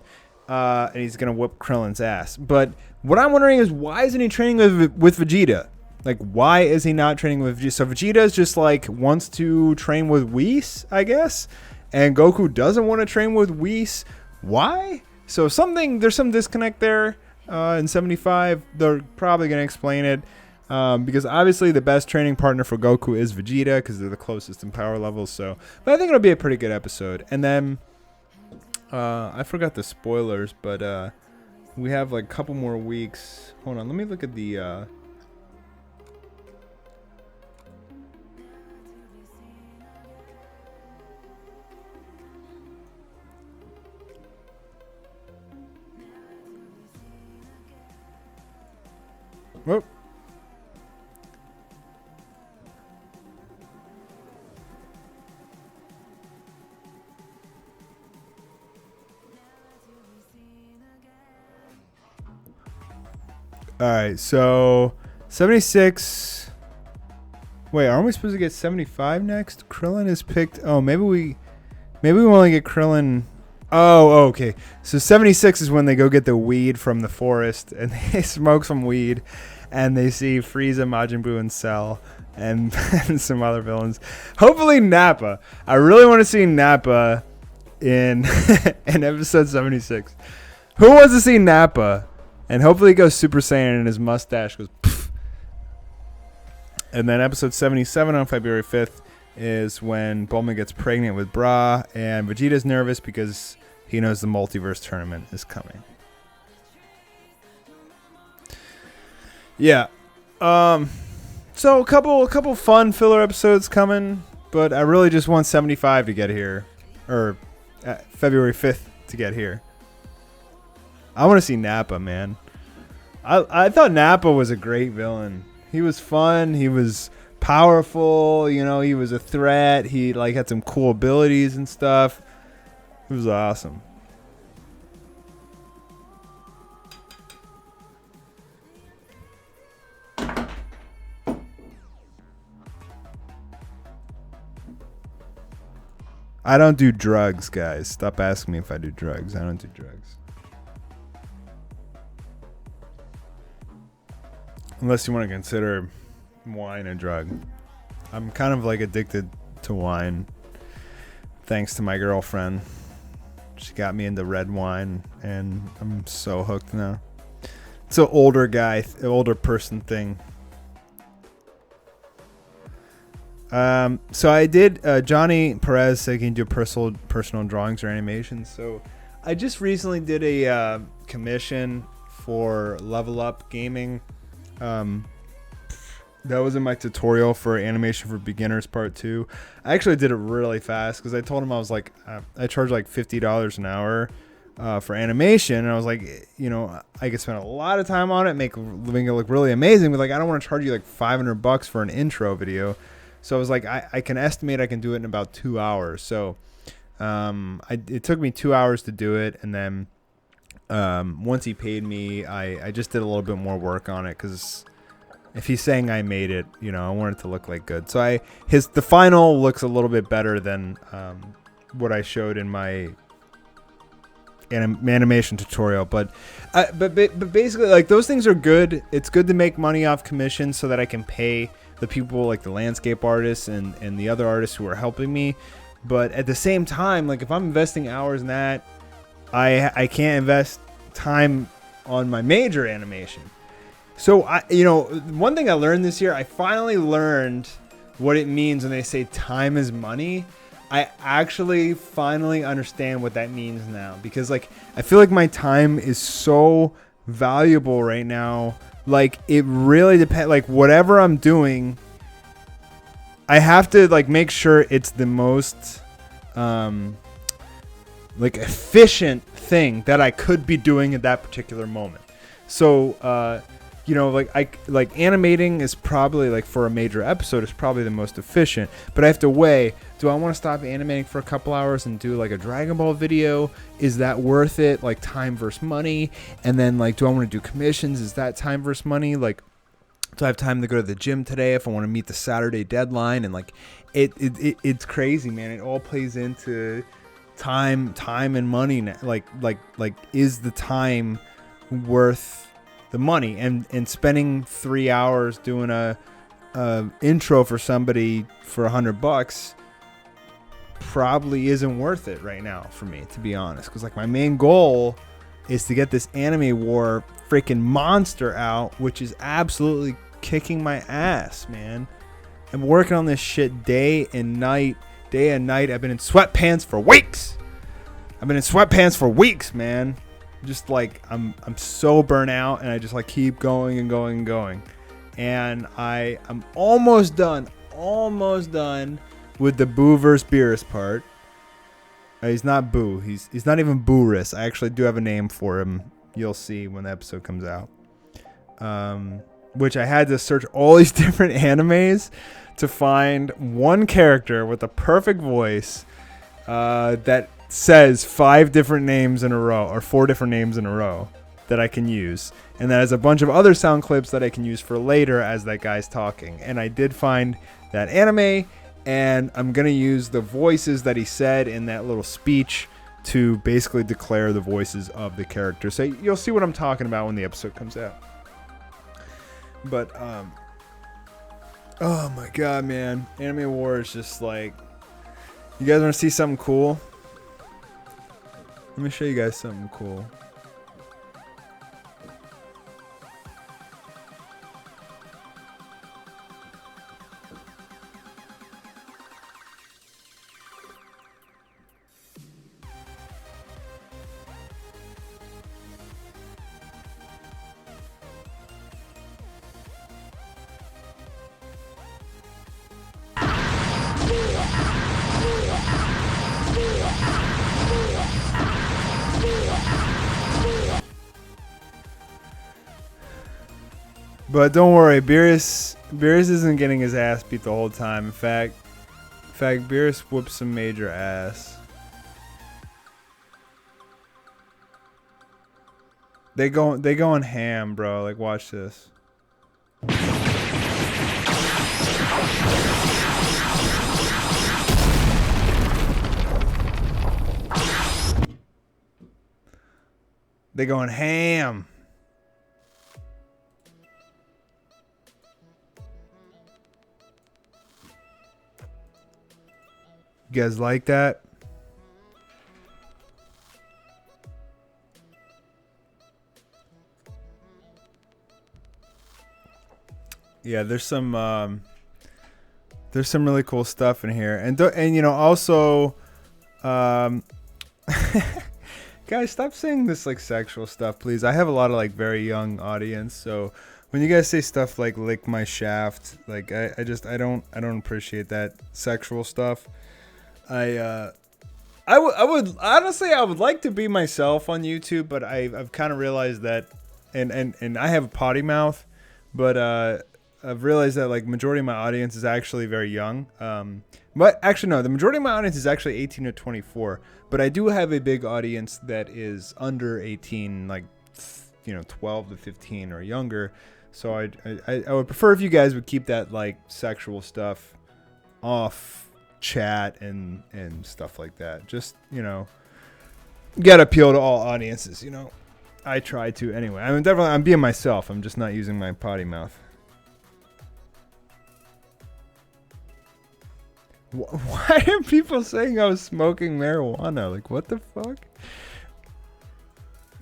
and he's going to whip Krillin's ass. But what I'm wondering is, why isn't he training with Vegeta? Like, why is he not training with Vegeta? So Vegeta's just like wants to train with Whis, I guess, and Goku doesn't want to train with Whis. Why? So there's some disconnect there in 75. They're probably going to explain it because obviously the best training partner for Goku is Vegeta because they're the closest in power levels. So, but I think it'll be a pretty good episode. And then I forgot the spoilers, but we have like a couple more weeks. Hold on, let me look at the... Whoop. All right, so 76. Wait, aren't we supposed to get 75 next? Krillin is picked. Oh, maybe we only get Krillin. Oh, okay. So 76 is when they go get the weed from the forest, and they smoke some weed, and they see Frieza, Majin Buu, and Cell, and, and some other villains. Hopefully Nappa. I really want to see Nappa in in episode 76. Who wants to see Nappa? And hopefully he goes Super Saiyan and his mustache goes pff. And then episode 77 on February 5th is when Bulma gets pregnant with Bra, and Vegeta's nervous because he knows the multiverse tournament is coming. So So a couple fun filler episodes coming, but I really just want 75 to get here, or February 5th to get here. I want to see Nappa, man. I thought Nappa was a great villain. He was fun. He was powerful. You know, he was a threat. He like had some cool abilities and stuff. It was awesome. I don't do drugs, guys. Stop asking me if I do drugs. I don't do drugs. Unless you want to consider wine a drug. I'm kind of like addicted to wine. Thanks to my girlfriend. She got me into red wine, and I'm so hooked now. It's an older person thing. So I did, Johnny Perez said, can you do personal drawings or animations? So I just recently did a commission for Level Up Gaming. That was in my tutorial for Animation for Beginners Part 2. I actually did it really fast because I told him I was like, I charge like $50 an hour for animation. And I was like, you know, I could spend a lot of time on it, make it look really amazing. But like, I don't want to charge you like $500 for an intro video. So I was like, I can estimate I can do it in about 2 hours. So it took me 2 hours to do it. And then once he paid me, I just did a little bit more work on it because if he's saying I made it, you know, I want it to look like good. So the final looks a little bit better than what I showed in my animation tutorial. But basically, like, those things are good. It's good to make money off commissions so that I can pay the people like the landscape artists and the other artists who are helping me. But at the same time, like, if I'm investing hours in that, I can't invest time on my major animation. So one thing I learned this year, I finally learned what it means when they say time is money. I actually finally understand what that means now, because like I feel like my time is so valuable right now. Like, it really depends. Like, whatever I'm doing, I have to like make sure it's the most like efficient thing that I could be doing at that particular moment. So like animating is probably, like, for a major episode, is probably the most efficient. But I have to weigh, do I want to stop animating for a couple hours and do like a Dragon Ball video? Is that worth it? Like, time versus money. And then, like, do I want to do commissions? Is that time versus money? Like, do I have time to go to the gym today if I want to meet the Saturday deadline? And like, it's crazy, man. It all plays into time and money. Like is the time worth the money? And spending 3 hours doing a intro for somebody for $100 probably isn't worth it right now for me, to be honest. Because like, my main goal is to get this Anime War freaking monster out, which is absolutely kicking my ass, man. I'm working on this shit day and night. I've been in sweatpants for weeks. Man. Just like, I'm so burnt out, and I just like keep going and going and going. And I'm almost done with the Boo vs. Beerus part. He's not Boo. He's not even Boorus. I actually do have a name for him. You'll see when the episode comes out. Which I had to search all these different animes to find one character with a perfect voice that says 5 different names in a row, or 4 different names in a row, that I can use. And that has a bunch of other sound clips that I can use for later as that guy's talking. And I did find that anime, and I'm going to use the voices that he said in that little speech to basically declare the voices of the characters. So you'll see what I'm talking about when the episode comes out. But, oh my god, man. Anime War is just like... You guys want to see something cool? Let me show you guys something cool. But don't worry, Beerus isn't getting his ass beat the whole time. In fact, Beerus whoops some major ass. They going ham, bro. Like, watch this. They going ham. You guys like that? Yeah, there's some really cool stuff in here, and you know, also, guys, stop saying this like sexual stuff, please. I have a lot of like very young audience, so when you guys say stuff like "lick my shaft," like I don't appreciate that sexual stuff. I would honestly, I would like to be myself on YouTube, but I've kind of realized that, and I have a potty mouth, but I've realized that like majority of my audience is actually very young. But actually no, the majority of my audience is actually 18 to 24. But I do have a big audience that is under 18, like 12 to 15 or younger. So I would prefer if you guys would keep that like sexual stuff off chat and stuff like that. Just you gotta appeal to all audiences. I try to anyway. I'm being myself. I'm just not using my potty mouth. Why are people saying I was smoking marijuana? Like, what the fuck?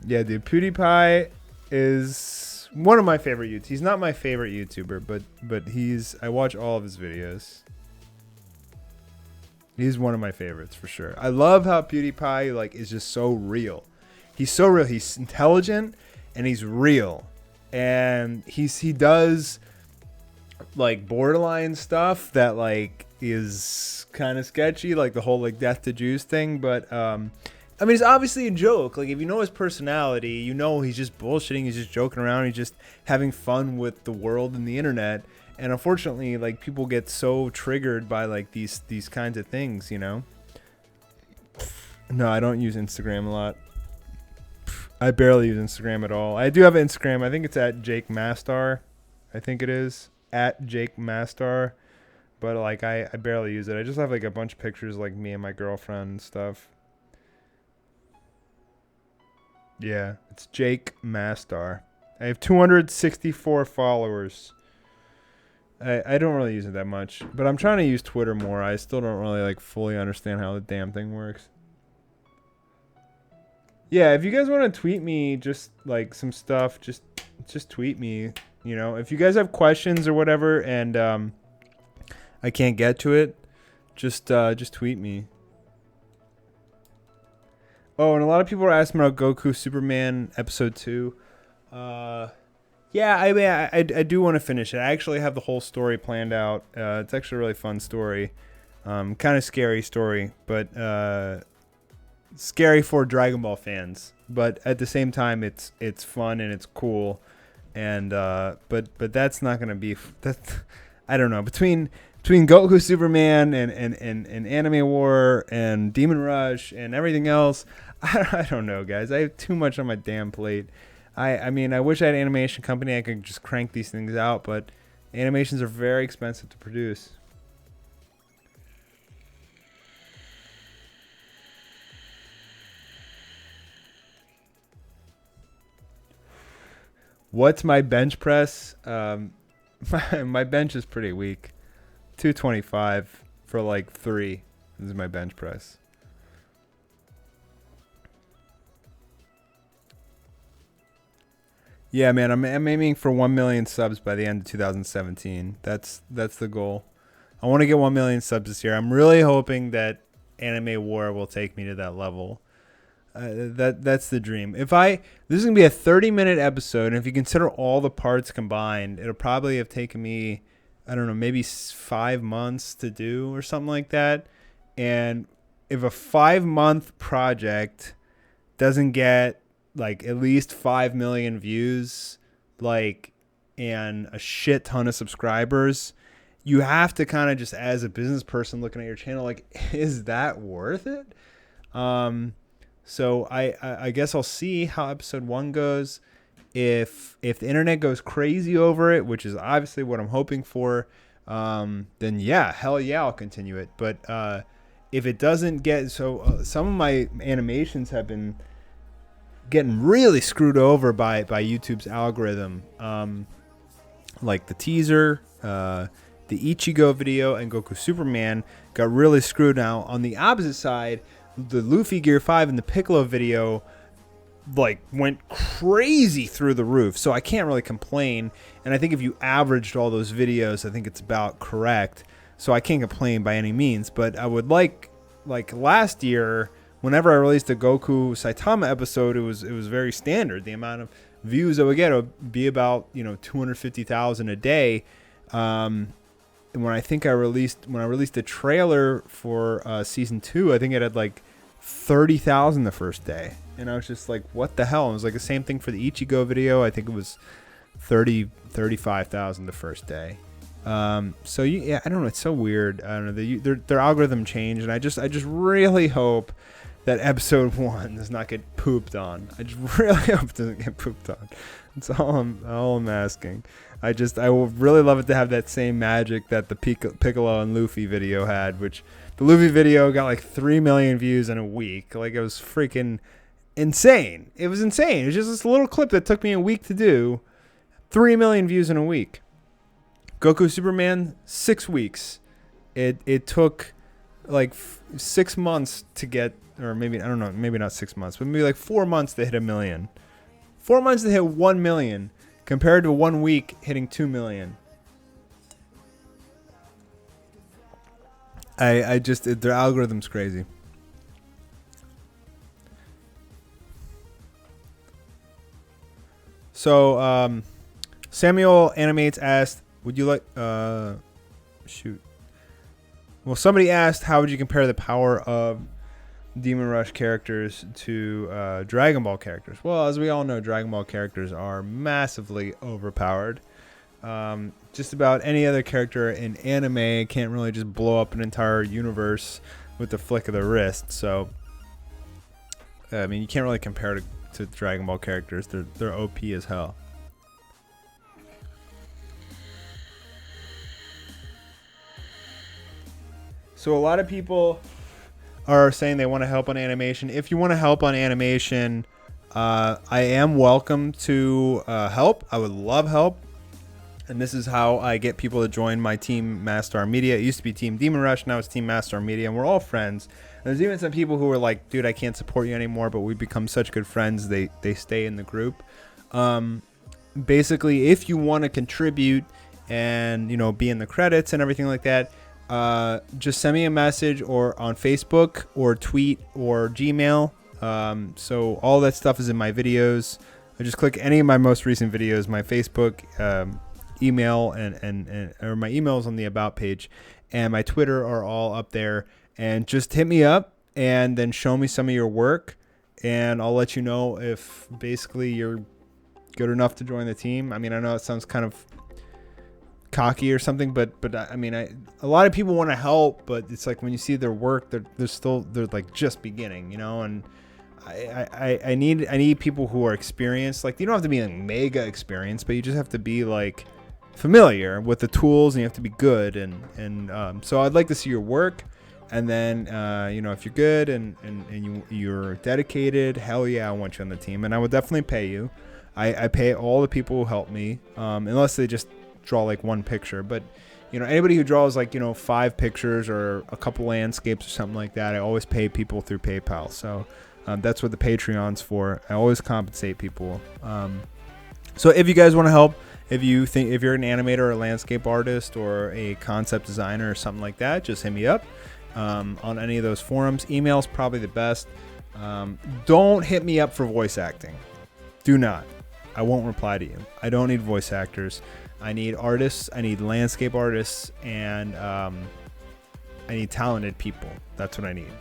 Yeah, dude, PewDiePie is one of my favorite YouTubers. He's not my favorite YouTuber, but I watch all of his videos. He's one of my favorites for sure. I love how PewDiePie like is just so real. He's so real. He's intelligent and he's real, and he does like borderline stuff that like is kind of sketchy, like the whole like death to Jews thing, but it's obviously a joke. Like, if you know his personality, he's just bullshitting, he's just joking around, he's just having fun with the world and the internet. And unfortunately, like, people get so triggered by like these kinds of things. No, I don't use Instagram a lot. I barely use Instagram at all. I do have Instagram. I think it's at Jake Mastar. I think it is at Jake Mastar. But like I barely use it. I just have like a bunch of pictures like me and my girlfriend and stuff. Yeah, it's Jake Mastar. I have 264 followers. I don't really use it that much, but I'm trying to use Twitter more. I still don't really like fully understand how the damn thing works. Yeah, if you guys want to tweet me just like some stuff, just tweet me. If you guys have questions or whatever, and I can't get to it, just tweet me. Oh, and a lot of people are asking about Goku Superman episode 2. Yeah, I do want to finish it. I actually have the whole story planned out. It's actually a really fun story. Kind of scary story, but scary for Dragon Ball fans. But at the same time, it's fun and it's cool. And but that's not gonna be I don't know, between Goku Superman and Anime War and Demon Rush and everything else, I don't know, guys. I have too much on my damn plate. I wish I had an animation company I could just crank these things out, but animations are very expensive to produce. What's my bench press? My bench is pretty weak. 225 for like 3. This is my bench press. Yeah, man, I'm aiming for 1 million subs by the end of 2017. That's the goal. I want to get 1 million subs this year. I'm really hoping that Anime War will take me to that level. That's the dream. This is gonna be a 30-minute episode, and if you consider all the parts combined, it'll probably have taken me, I don't know, maybe 5 months to do or something like that. And if a 5-month project doesn't get like at least 5 million views, like and a shit ton of subscribers, you have to kind of just, as a business person looking at your channel, like, is that worth it? So I guess I'll see how episode 1 goes. If the internet goes crazy over it, which is obviously what I'm hoping for, then yeah, hell yeah, I'll continue it. But if it doesn't get some of my animations have been getting really screwed over by YouTube's algorithm. Like the teaser, the Ichigo video, and Goku Superman got really screwed. Now on the opposite side, the Luffy Gear 5 and the Piccolo video like went crazy through the roof. So I can't really complain. And I think if you averaged all those videos, I think it's about correct. So I can't complain by any means. But I would like last year, whenever I released a Goku Saitama episode, it was very standard. The amount of views I would get would be about 250,000 a day. And when I released the trailer for season 2, I think it had like 30,000 the first day, and I was just like, what the hell? It was like the same thing for the Ichigo video. I think it was 35,000 the first day. So yeah, I don't know. It's so weird. I don't know. Their algorithm changed, and I just really hope that episode 1 does not get pooped on. I just really hope it doesn't get pooped on. That's all I'm asking. I would really love it to have that same magic that the Piccolo and Luffy video had, which the Luffy video got like 3 million views in a week. Like, it was freaking insane. It was insane. It was just this little clip that took me a week to do. 3 million views in a week. Goku Superman, 6 weeks. It took like 6 months to get, or maybe, I don't know, maybe not 6 months, but maybe like 4 months to hit 1 million. 4 months to hit 1 million compared to 1 week hitting 2 million. Their algorithm's crazy. So, Samuel Animates asked, would you like, shoot. Well, somebody asked, how would you compare the power of Demon Rush characters to Dragon Ball characters? Well, as we all know, Dragon Ball characters are massively overpowered. Just about any other character in anime can't really just blow up an entire universe with the flick of the wrist. So, I mean, you can't really compare to Dragon Ball characters. They're OP as hell. So a lot of people are saying they want to help on animation. If you want to help on animation, I am welcome to help. I would love help. And this is how I get people to join my team, Mastar Media. It used to be Team Demon Rush, now it's Team Mastar Media, and we're all friends. And there's even some people who are like, dude, I can't support you anymore, but we've become such good friends, they stay in the group. Basically, if you want to contribute and be in the credits and everything like that, just send me a message or on Facebook or tweet or Gmail. So all that stuff is in my videos. I just click any of my most recent videos, my Facebook, email and or my emails on the about page, and my Twitter are all up there, and just hit me up and then show me some of your work, and I'll let you know if basically you're good enough to join the team. I mean, I know it sounds kind of cocky or something, but I mean, a lot of people want to help, but it's like when you see their work, they're like just beginning, and I need people who are experienced. Like, you don't have to be like mega experienced, but you just have to be like familiar with the tools, and you have to be good, and so I'd like to see your work, and then if you're good and you're dedicated, hell yeah, I want you on the team, and I would definitely pay you. I pay all the people who help me, unless they just draw like one picture, but anybody who draws like 5 pictures or a couple landscapes or something like that, I always pay people through PayPal. So that's what the Patreon's for. I always compensate people. So if you guys want to help, if you're an animator or a landscape artist or a concept designer or something like that, just hit me up on any of those forums. Email's probably the best. Don't hit me up for voice acting. Do not. I won't reply to you. I don't need voice actors. I need artists. I need landscape artists, and I need talented people. That's what I need.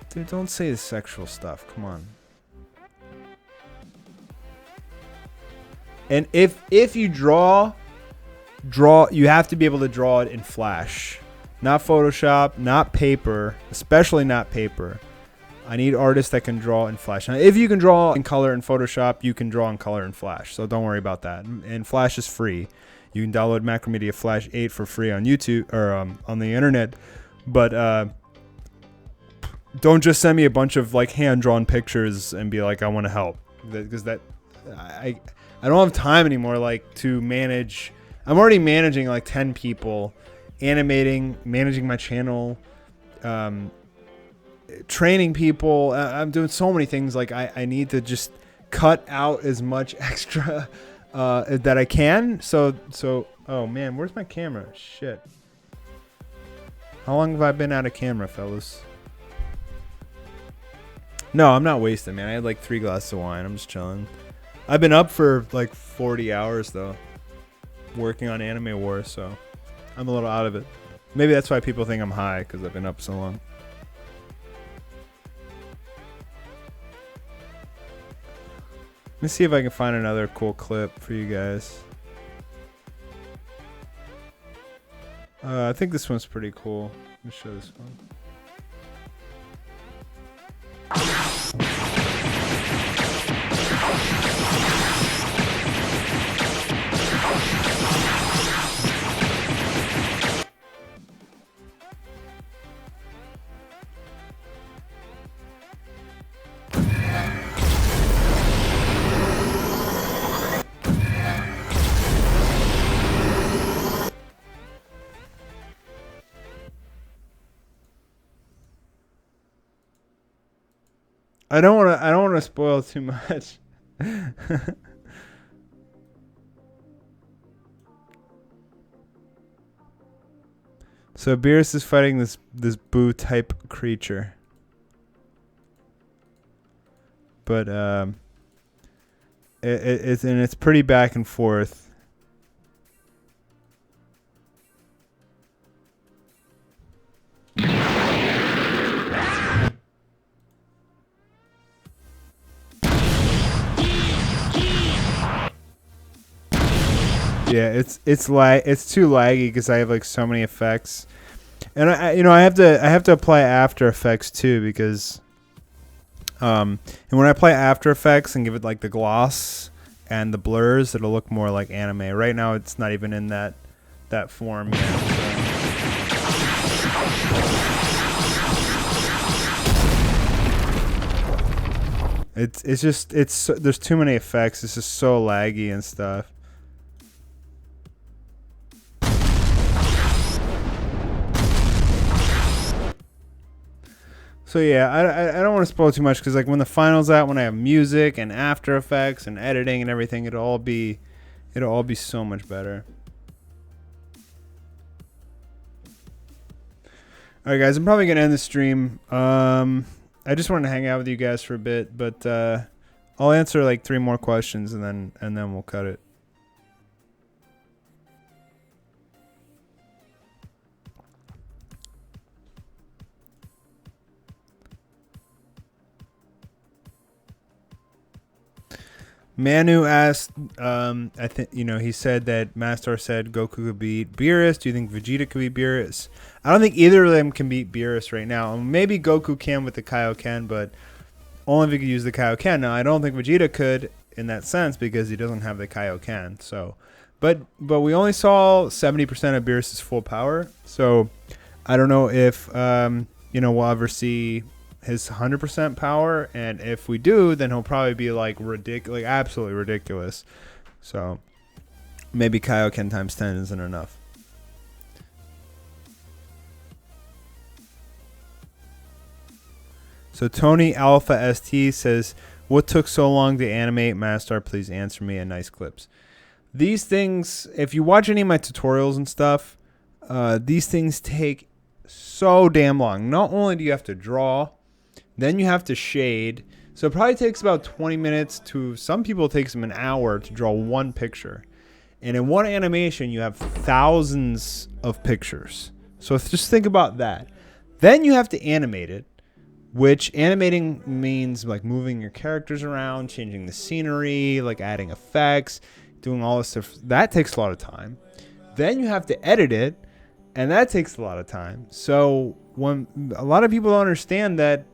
Dude, don't say the sexual stuff. Come on. And if you draw, you have to be able to draw it in Flash, not Photoshop, not paper, especially not paper. I need artists that can draw in Flash. Now, if you can draw in color in Photoshop, you can draw in color in Flash. So don't worry about that. And Flash is free. You can download Macromedia Flash 8 for free on YouTube or on the internet. But don't just send me a bunch of like hand-drawn pictures and be like, I want to help, because I don't have time anymore like to manage. I'm already managing like 10 people, animating, managing my channel, training people. I'm doing so many things. Like I need to just cut out as much extra that I can. So oh man, where's my camera? Shit. How long have I been out of camera, fellas? No, I'm not wasting, man. I had like 3 glasses of wine. I'm just chilling. I've been up for like 40 hours though, working on Anime Wars, so I'm a little out of it. Maybe that's why people think I'm high, because I've been up so long. Let me see if I can find another cool clip for you guys. I think this one's pretty cool. Let me show this one. I don't want to spoil too much. So Beerus is fighting this Boo type creature. But it's pretty back and forth. Yeah, it's too laggy because I have like so many effects, and I have to apply After Effects too, because and when I apply After Effects and give it like the gloss and the blurs, it'll look more like anime. Right now, it's not even in that form yet. So. There's too many effects. It's just so laggy and stuff. So yeah, I don't want to spoil too much, because like when the final's out, when I have music and After Effects and editing and everything, it'll all be so much better. All right, guys, I'm probably gonna end the stream. I just wanted to hang out with you guys for a bit, but I'll answer like 3 more questions and then we'll cut it. Manu asked, I think, he said that Mastar said Goku could beat Beerus. Do you think Vegeta could beat Beerus? I don't think either of them can beat Beerus right now. Maybe Goku can with the Kaioken, but only if he could use the Kaioken. Now, I don't think Vegeta could in that sense, because he doesn't have the Kaioken. So, but we only saw 70% of Beerus' full power. So, I don't know if we'll ever see his 100% power, and if we do, then he'll probably be like ridiculous, like absolutely ridiculous. So maybe Kaioken times 10 isn't enough. So Tony Alpha ST says, what took so long to animate Mastar? Please answer me in nice clips. These things, if you watch any of my tutorials and stuff, these things take so damn long. Not only do you have to draw, then you have to shade. So it probably takes about 20 minutes to, some people it takes them an hour to draw one picture. And in one animation, you have thousands of pictures. So just think about that. Then you have to animate it, which animating means like moving your characters around, changing the scenery, like adding effects, doing all this stuff. That takes a lot of time. Then you have to edit it, and that takes a lot of time. So when a lot of people don't understand that,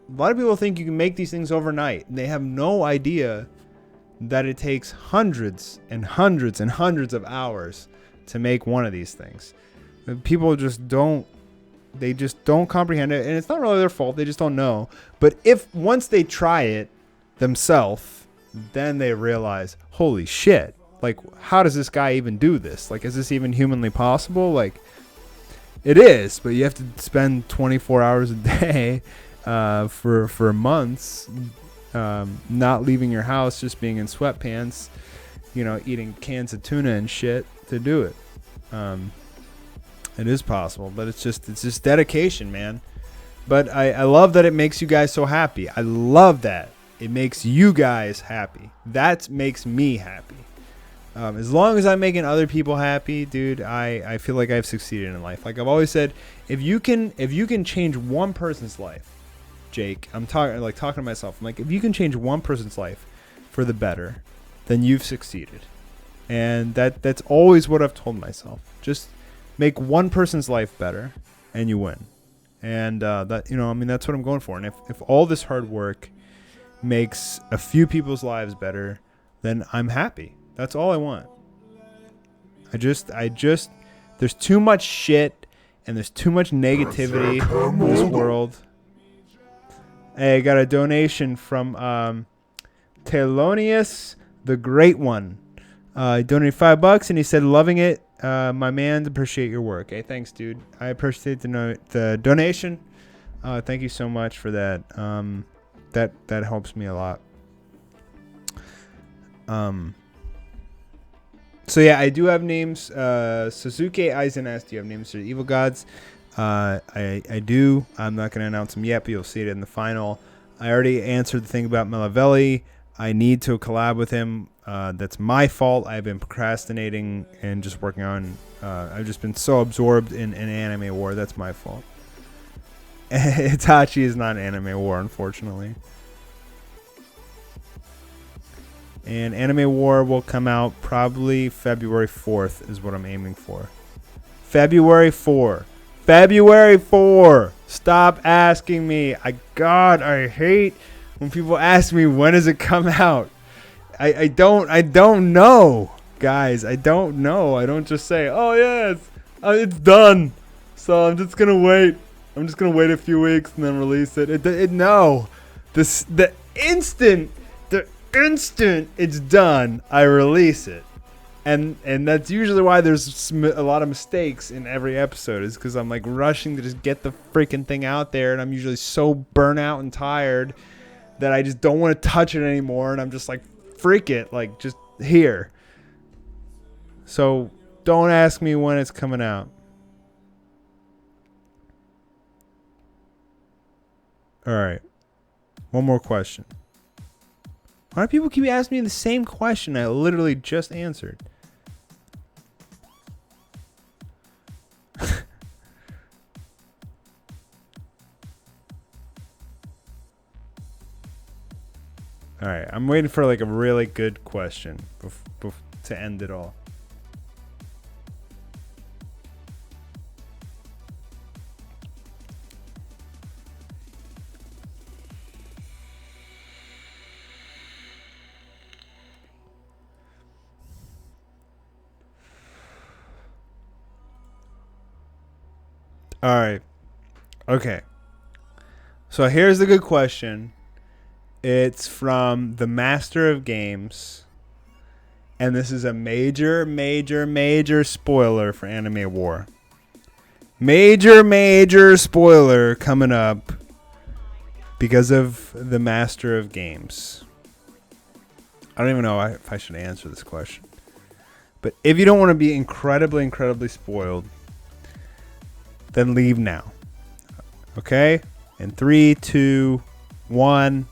a lot of people think you can make these things overnight. They have no idea that it takes hundreds and hundreds and hundreds of hours to make one of these things. People just don't comprehend it, and it's not really their fault. They just don't know. But if once they try it themselves, then they realize, holy shit, like, how does this guy even do this? Like, is this even humanly possible? Like, it is, but you have to spend 24 hours a day for months, not leaving your house, just being in sweatpants, eating cans of tuna and shit to do it. It is possible, but it's just dedication, man. But I love that it makes you guys so happy. I love that it makes you guys happy. That makes me happy. As long as I'm making other people happy, dude, I feel like I've succeeded in life. Like I've always said, if you can change one person's life, Jake, I'm talking to myself. I'm like, if you can change one person's life for the better, then you've succeeded. And that's always what I've told myself. Just make one person's life better, and you win. And that's what I'm going for. And if all this hard work makes a few people's lives better, then I'm happy. That's all I want. There's too much shit and there's too much negativity in this world. Hey, I got a donation from Thelonious the Great One. He donated $5 and he said, loving it. My man, appreciate your work. Hey, thanks, dude. I appreciate the donation. Thank you so much for that. That helps me a lot. So yeah, I do have names. Suzuki Aizen asked, do you have names for the evil gods? I do. I'm not going to announce them yet, but you'll see it in the final. I already answered the thing about Melavelli. I need to collab with him. That's my fault. I've been procrastinating and just working on. I've just been so absorbed in anime war. That's my fault. Itachi is not anime war, unfortunately. And Anime War will come out probably February 4th is what I'm aiming for. February 4. February 4. Stop asking me. I hate when people ask me when does it come out. I don't know, guys. I don't know. I don't just say, oh yeah, it's done. So I'm just gonna wait. I'm just gonna wait a few weeks and then release it. No, the instant it's done, I release it, and that's usually why there's a lot of mistakes in every episode, is because I'm like rushing to just get the freaking thing out there, and I'm usually so burnt out and tired that I just don't want to touch it anymore, and I'm just like, freak it, like just here. So don't ask me when it's coming out. All right, one more question. Why do people keep asking me the same question I literally just answered? All right, I'm waiting for like a really good question to end it all. All right. Okay. So here's the good question. It's from the Master of Games. And this is a major, major, major spoiler for Anime War. Major, major spoiler coming up because of the Master of Games. I don't even know if I should answer this question. But if you don't want to be incredibly, incredibly spoiled, then leave now. Okay? In 3, 2, 1.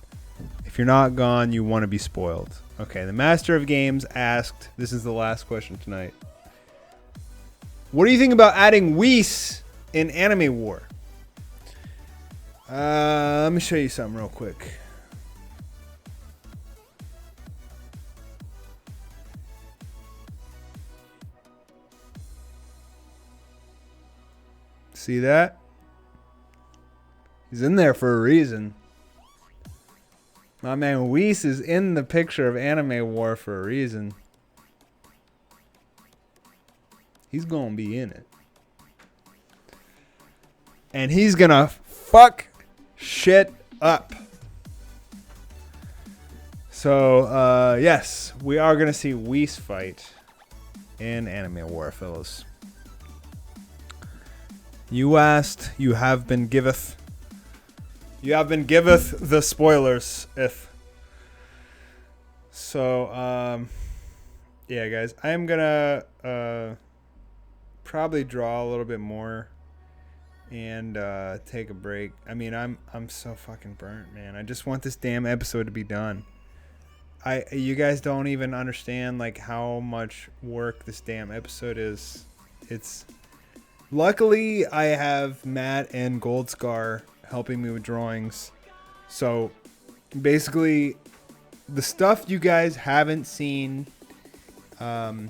If you're not gone, you want to be spoiled. Okay, the Master of Games asked, this is the last question tonight. What do you think about adding Whis in Anime War? Let me show you something real quick. See that? He's in there for a reason. My man Whis is in the picture of Anime War for a reason. He's gonna be in it. And he's gonna fuck shit up. So, yes, we are gonna see Whis fight in Anime War, fellas. You asked, you have been giveth. You have been giveth the spoilers, if. So, yeah, guys, I am gonna probably draw a little bit more and take a break. I mean, I'm so fucking burnt, man. I just want this damn episode to be done. You guys don't even understand like how much work this damn episode is. It's luckily I have Matt and Goldscar helping me with drawings. So basically the stuff you guys haven't seen, well,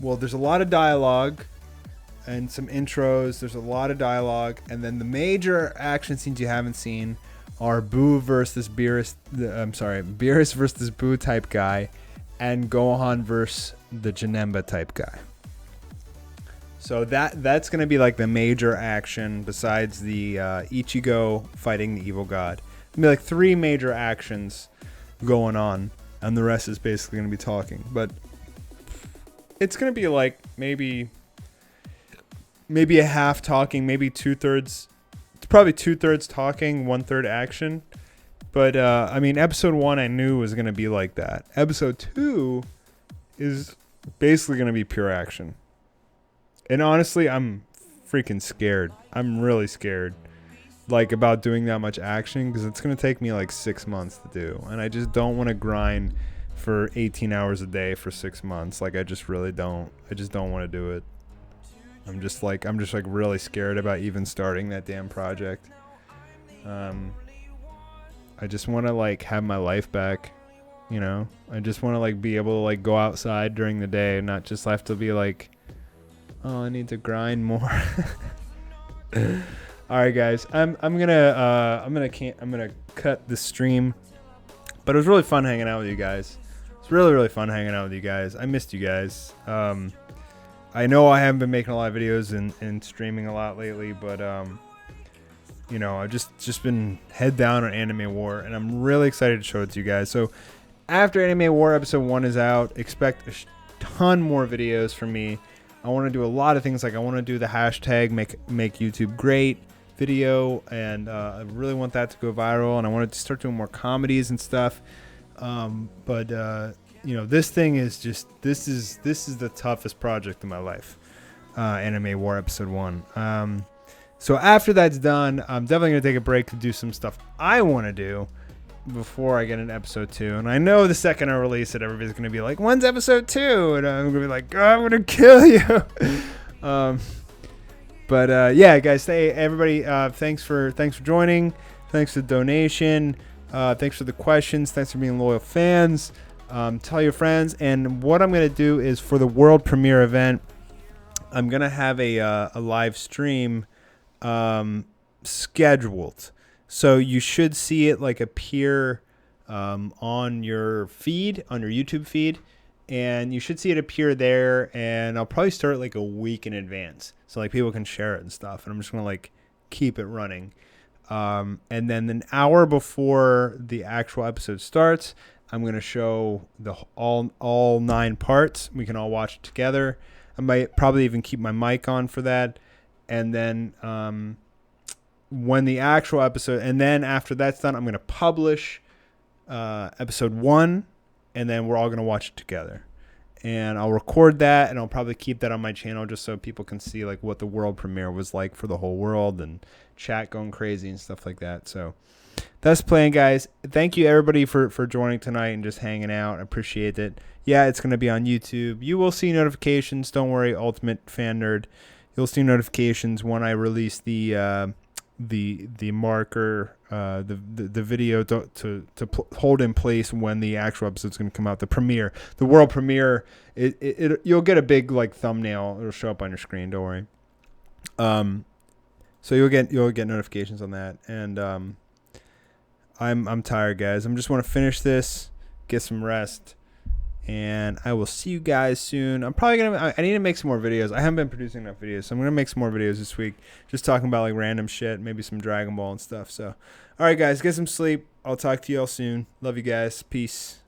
there's a lot of dialogue and some intros. There's a lot of dialogue, and then the major action scenes you haven't seen are Boo versus Beerus. Beerus versus Boo type guy, and Gohan versus the Janemba type guy. So that's gonna be like the major action besides the Ichigo fighting the evil god. It'll be like 3 major actions going on, and the rest is basically gonna be talking. But it's gonna be like maybe a half talking, maybe 2/3. It's probably 2/3 talking, 1/3 action. But I mean, episode 1 I knew was gonna be like that. Episode 2 is basically gonna be pure action. And honestly, I'm freaking scared. I'm really scared, like, about doing that much action, because it's gonna take me like 6 months to do, and I just don't want to grind for 18 hours a day for 6 months. Like, I just really don't. I just don't want to do it. I'm just like really scared about even starting that damn project. I just want to like have my life back, you know. I just want to like be able to like go outside during the day and not just have to be like, oh, I need to grind more. All right, guys. I'm gonna cut the stream, but it was really fun hanging out with you guys. It's really fun hanging out with you guys. I missed you guys. I know I haven't been making a lot of videos and streaming a lot lately, but you know, I've just been head down on Anime War, and I'm really excited to show it to you guys. So after Anime War episode 1 is out, expect a ton more videos from me. I want to do a lot of things. Like, I want to do the hashtag make YouTube great video, and I really want that to go viral, and I wanted to start doing more comedies and stuff. But you know, this thing is just this is the toughest project in my life. Anime War episode 1. So after that's done, I'm definitely gonna take a break to do some stuff I want to do before I get into episode 2. And I know the second I release it, everybody's gonna be like, "When's episode 2?" And I'm gonna be like, "Oh, I'm gonna kill you." But yeah, guys, hey everybody, thanks for joining. Thanks for the donation. Thanks for the questions. Thanks for being loyal fans. Tell your friends. And what I'm gonna do is, for the world premiere event, I'm gonna have a live stream scheduled. So you should see it like appear on your feed, on your YouTube feed, and you should see it appear there. And I'll probably start like a week in advance, so like people can share it and stuff. And I'm just gonna like keep it running. And then an hour before the actual episode starts, I'm gonna show the all 9 parts. We can all watch it together. I might probably even keep my mic on for that. And then when the actual episode, and then after that's done, I'm going to publish episode 1, and then we're all going to watch it together. And I'll record that, and I'll probably keep that on my channel just so people can see like what the world premiere was like for the whole world, and chat going crazy and stuff like that. So that's the plan, guys. Thank you everybody for joining tonight and just hanging out. I appreciate it. Yeah, it's going to be on YouTube. You will see notifications. Don't worry, Ultimate Fan Nerd. You'll see notifications when I release the marker, the video to hold in place when the actual episode's going to come out. The premiere, the world premiere. You'll get a big like thumbnail. It'll show up on your screen. Don't worry. So you'll get notifications on that. And I'm tired, guys. I just want to finish this, get some rest, and I will see you guys soon. I need to make some more videos. I haven't been producing enough videos, so I'm gonna make some more videos this week, just talking about like random shit, maybe some Dragon Ball and stuff. So, all right, guys, get some sleep. I'll talk to you all soon. Love you guys. Peace.